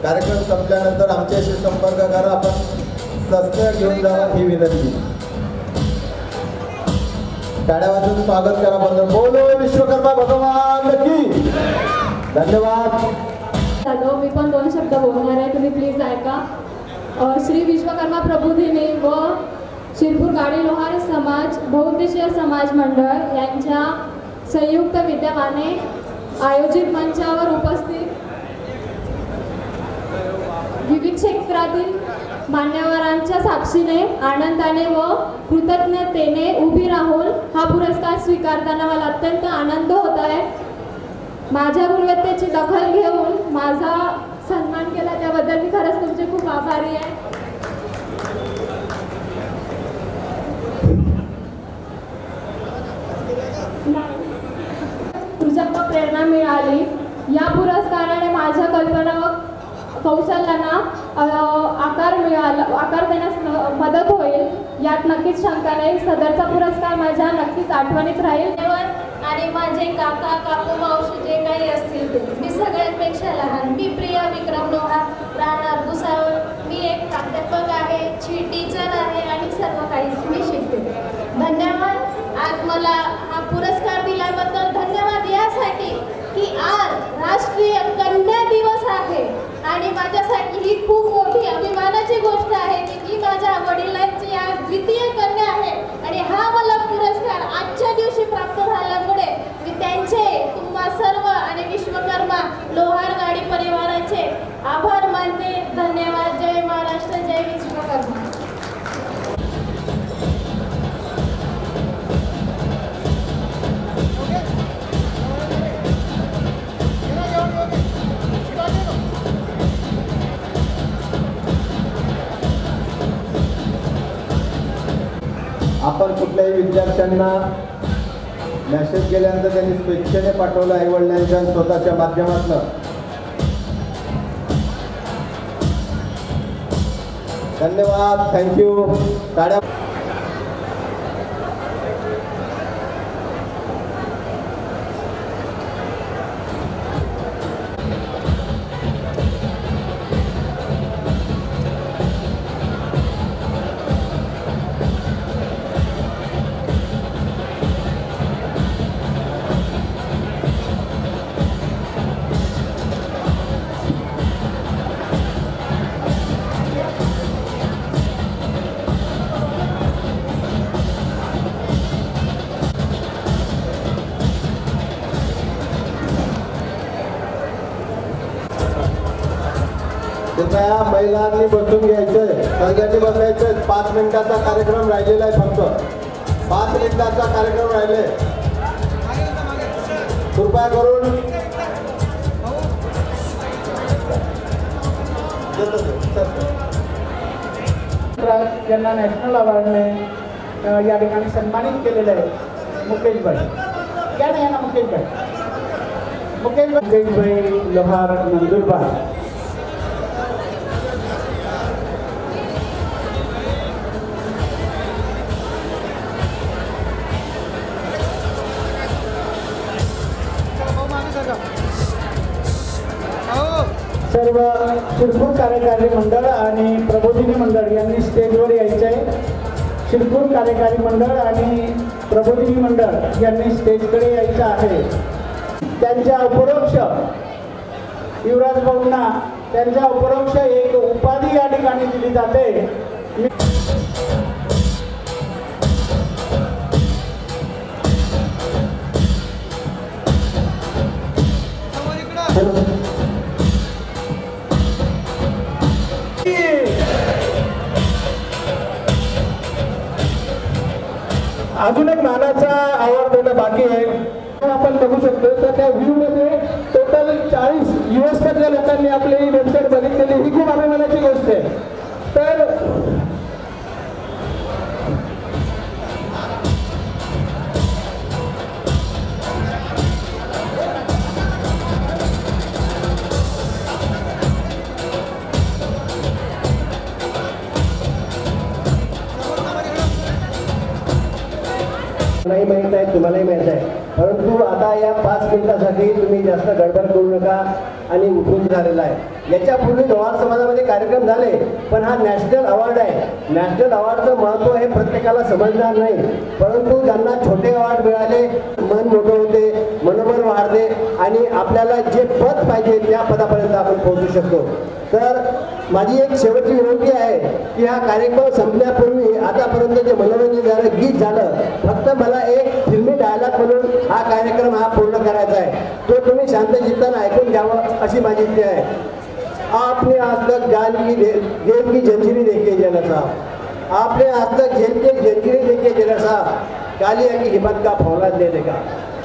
कार्यक्रम संपल्यानंतर आमच्याशी संपर्क करा. आपण शस्त्र घेऊन जावा ही विनंती. टाळ्या वाजवून स्वागत करा. बंद. बोलो विश्वकर्मा भगवान की. धन्यवाद. मी पण 2 शब्द बोलणार आहे, तुम्ही प्लीज ऐका. श्री विश्वकर्मा प्रबोधिनी व शिरपूर गाडी लोहार समाज बहुउद्देशीय समाज मंडळ यांच्या संयुक्त विद्यमाने आयोजित मंचावर उपस्थित विविध क्षेत्रातील मान्यवरांच्या साक्षीने आनंदाने व कृतज्ञतेने उभी राहून हा पुरस्कार स्वीकारताना मला अत्यंत आनंद होत आहे. माझ्या गुणवत्तेची दखल घेऊन माझा सन्मान केला त्याबद्दल मी खरंच तुमचे खूप आभारी आहे. तुझ्याकडून प्रेरणा मिळाली. या पुरस्काराने माझ्या कल्पना व कौशल्यांना आकार देण्यास मदत होईल यात नक्कीच शंका नाही. सदरचा पुरस्कार माझ्या नक्कीच आठवणीत राहील. आणि माझे काका काकू मावशी जे काही असतील ते मी सगळ्यांपेक्षा आणि माझ्यासाठी ही खूप मोठी अभिमानाची गोष्ट आहे की माझ्या वडिलांची आज द्वितीय कन्या आहे आणि हा मला पुरस्कार आजच्या दिवशी प्राप्त झाल्यामुळे मी त्यांचे तुम्हा सर्व आणि विश्वकर्मा लोहार गाडी परिवाराचे आभार मानते. धन्यवाद. जय महाराष्ट्र, जय विश्वकर्मा. आपण कुठल्याही विद्यार्थ्यांना मेसेज केल्यानंतर त्यांनी स्वेच्छेने पाठवलं आईवडिलांच्या स्वतःच्या माध्यमातून. धन्यवाद. थँक्यू. टाळ्या. कृपया महिलांनी बसून घ्यायचंय, सगळ्यांनी बसायचंय. 5 मिनिटाचा कार्यक्रम राहिलेला आहे. फक्त 5 मिनिटाचा कार्यक्रम राहिले. कृपया करून ज्यांना नॅशनल अवॉर्डने या ठिकाणी सन्मानित केलेलं आहे मुकेशभाई. या ना मुकेशभाई. मुकेशभाई लोहार नंदुरबार. सर्व शिरपूर कार्यकारी मंडळ आणि प्रबोधिनी मंडळ यांनी स्टेजवर यायचे आहे. शिरपूर कार्यकारी मंडळ आणि प्रबोधिनी मंडळ यांनी स्टेजकडे यायचं आहे. त्यांच्या अपरोक्ष युवराज भाऊंना त्यांच्या अपरोक्ष एक उपाधी या ठिकाणी दिली जाते. अजून एक मानाचा अवॉर्ड देणं बाकी आहे. आपण बघू शकतो तर त्या व्ह्यू मध्ये टोटल 40 US मधल्या लोकांनी आपली वेबसाईट बघितलेली. ही खूप अभिमानाची गोष्ट आहे. तर नाही माहीत आहे, तुम्हालाही माहीत आहे. परंतु आता या 5 मिनिटासाठी तुम्ही जास्त गडबड करू नका आणि उठून झालेला आहे. याच्यापूर्वी लोहार समाजामध्ये कार्यक्रम झाले, पण हा नॅशनल अवॉर्ड आहे. नॅशनल अवॉर्डचं महत्त्व हे प्रत्येकाला समजणार नाही, परंतु ज्यांना छोटे अवॉर्ड मिळाले मन मोठं होते, मनोबल वाढते आणि आपल्याला जे पद पाहिजे त्या पदापर्यंत आपण पोहोचू शकतो. तर माझी एक शेवटची विनंती आहे की हा कार्यक्रम संपण्यापूर्वी आतापर्यंत जे मनोरंजन झालं, गीत झालं, फक्त मला एक फिल्मी डायलॉग म्हणून हा कार्यक्रम हा पूर्ण करायचा आहे. तो तुम्ही शांत चित्तानं ऐकून घ्यावं अशी माझी इच्छा आहे. आपने आज तक जेल की जंजीरें देखी जना साहब, आपने आज तक जेल के जंजीरें देखी जना साहब, कालिया की हिम्मत का फौलाद देने का.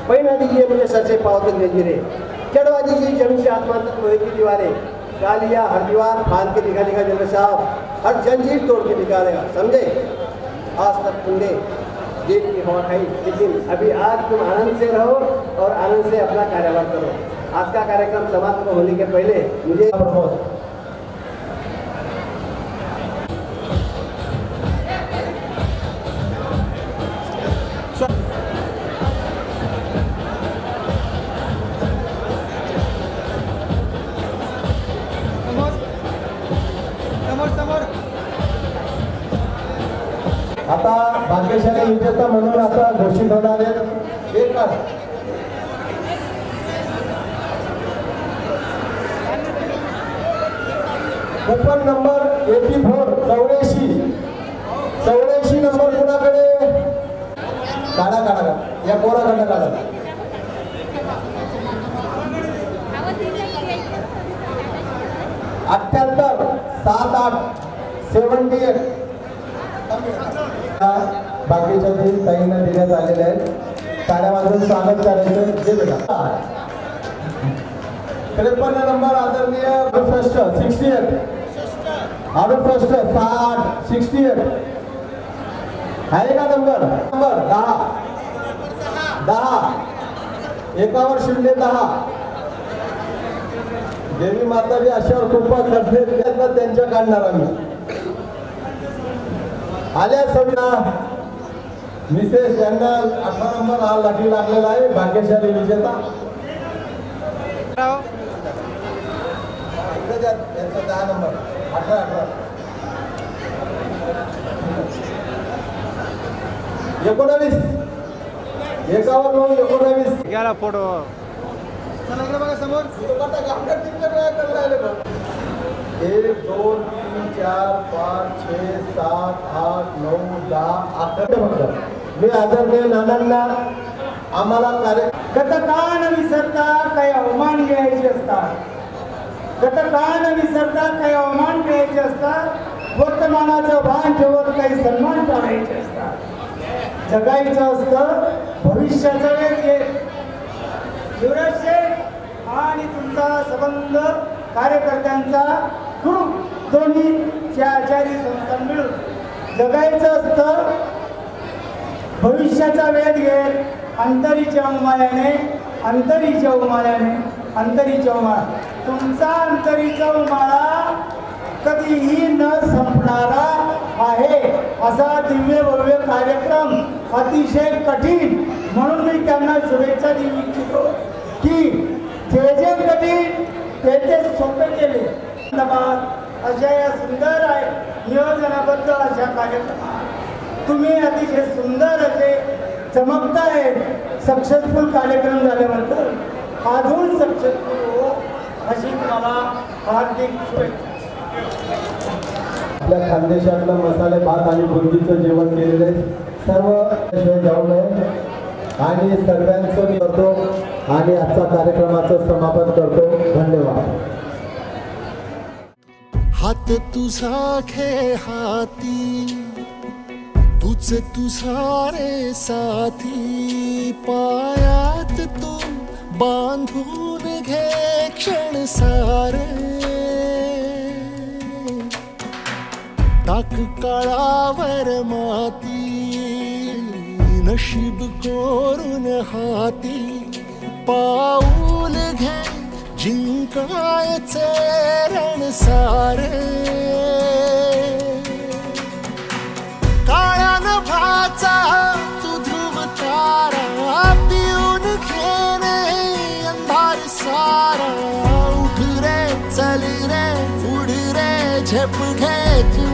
पहना दीजिए मुझे सर से पाँव तक जंजीरें, चढ़वा दीजिए जमीन से आसमान तक लोहे की दीवारें. कालिया हर दीवार फाड़ के दिखा दिखा जना साहब, हर जंजीर तोड़ के दिखाएगा. समझे? आज तक तुमने जेल की हवा खाई, लेकिन अभी आज तुम आनंद से रहो और आनंद से अपना कार्यभार करो. आज का कार्यक्रम समाप्त होने के पहले मुझे प्रमोद आता भाग्यशाली विजेता म्हणून आता घोषित होणार आहेत. कूपन नंबर 84 84 नंबर कुणाकडे? काढा या पोराकडनं काढा. 78 78 78. बाकीच्या तीन ताईंना देण्यात आलेले आहेत. टाळ्या वाजवून स्वागत करायचं. जे बेटा 53 नंबर आदरणीय 68 68 आहे का नंबर 10 एकावर 010. देवी माताजी अशावर कृपा करते त्यांच्या काढणार आम्ही. आल्या सविता मिसेस यांना 18 नंबर हा लाठी लागलेला आहे. भाग्यशाली विजेता यांचा 10 नंबर 18 19 एकावर 19 गेला फोटो. चला इकडे बघा समोर. 1 2 3 4 5 6 7 8 9 10 11. मी आदरणीय नानांना आम्हाला गतकान विसरता काही अवमान घ्यायचे असतात. गतकान विसरता काही अवमान घ्यायचे असतात. वर्तमानाचं भान ठेवत काही सन्मान टाळायचे असतात. जगायचं असतं भविष्याचा वेळ. युवराज शेठ आणि तुमचा संबंध कार्यकर्त्यांचा ग्रुप दोन्ही आचारी संस्था मिळून जगायचं असतं भविष्याचा वेध घेत. अंतरीच्या उमाळ्याने तुमचा अंतरीचा उमाळा कधीही न संपणारा आहे. असा दिव्य भव्य कार्यक्रम अतिशय कठीण. म्हणून मी त्यांना शुभेच्छा देऊ इच्छितो की जे कठीण ते सोपे केले. अशा या सुंदर आहे नियोजनाबद्ध अशा कार्यक्रमात तुम्ही अतिशय सुंदर असे चमकताय. सक्सेसफुल कार्यक्रम झाल्याबद्दल अजून सक्सेसफुल हो अशी तुम्हाला हार्दिक शुभेच्छा. आपल्या खानदेशातलं मसाले भात आणि बुंदीचं जेवण केलेलं आहे. सर्व जाऊ नये आणि सर्वांचं मी करतो आणि आजचा कार्यक्रमाचं समापन करतो. धन्यवाद. हात तुझा खे हाती तुझ तुझा रे साथी. पायात तू बांधून घे क्षण सारे. टाक काळावर माती नशीब कोरून हाती. पाऊल घे जिंकायचे रण सारे. काळ्या नभाचा तू ध्रुव तारा पिऊन घेणे अंधार सारा. उठ रे चल रे उड रे झेप घे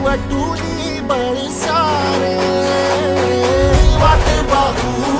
वटुनी बळ सारे. वाट बाहू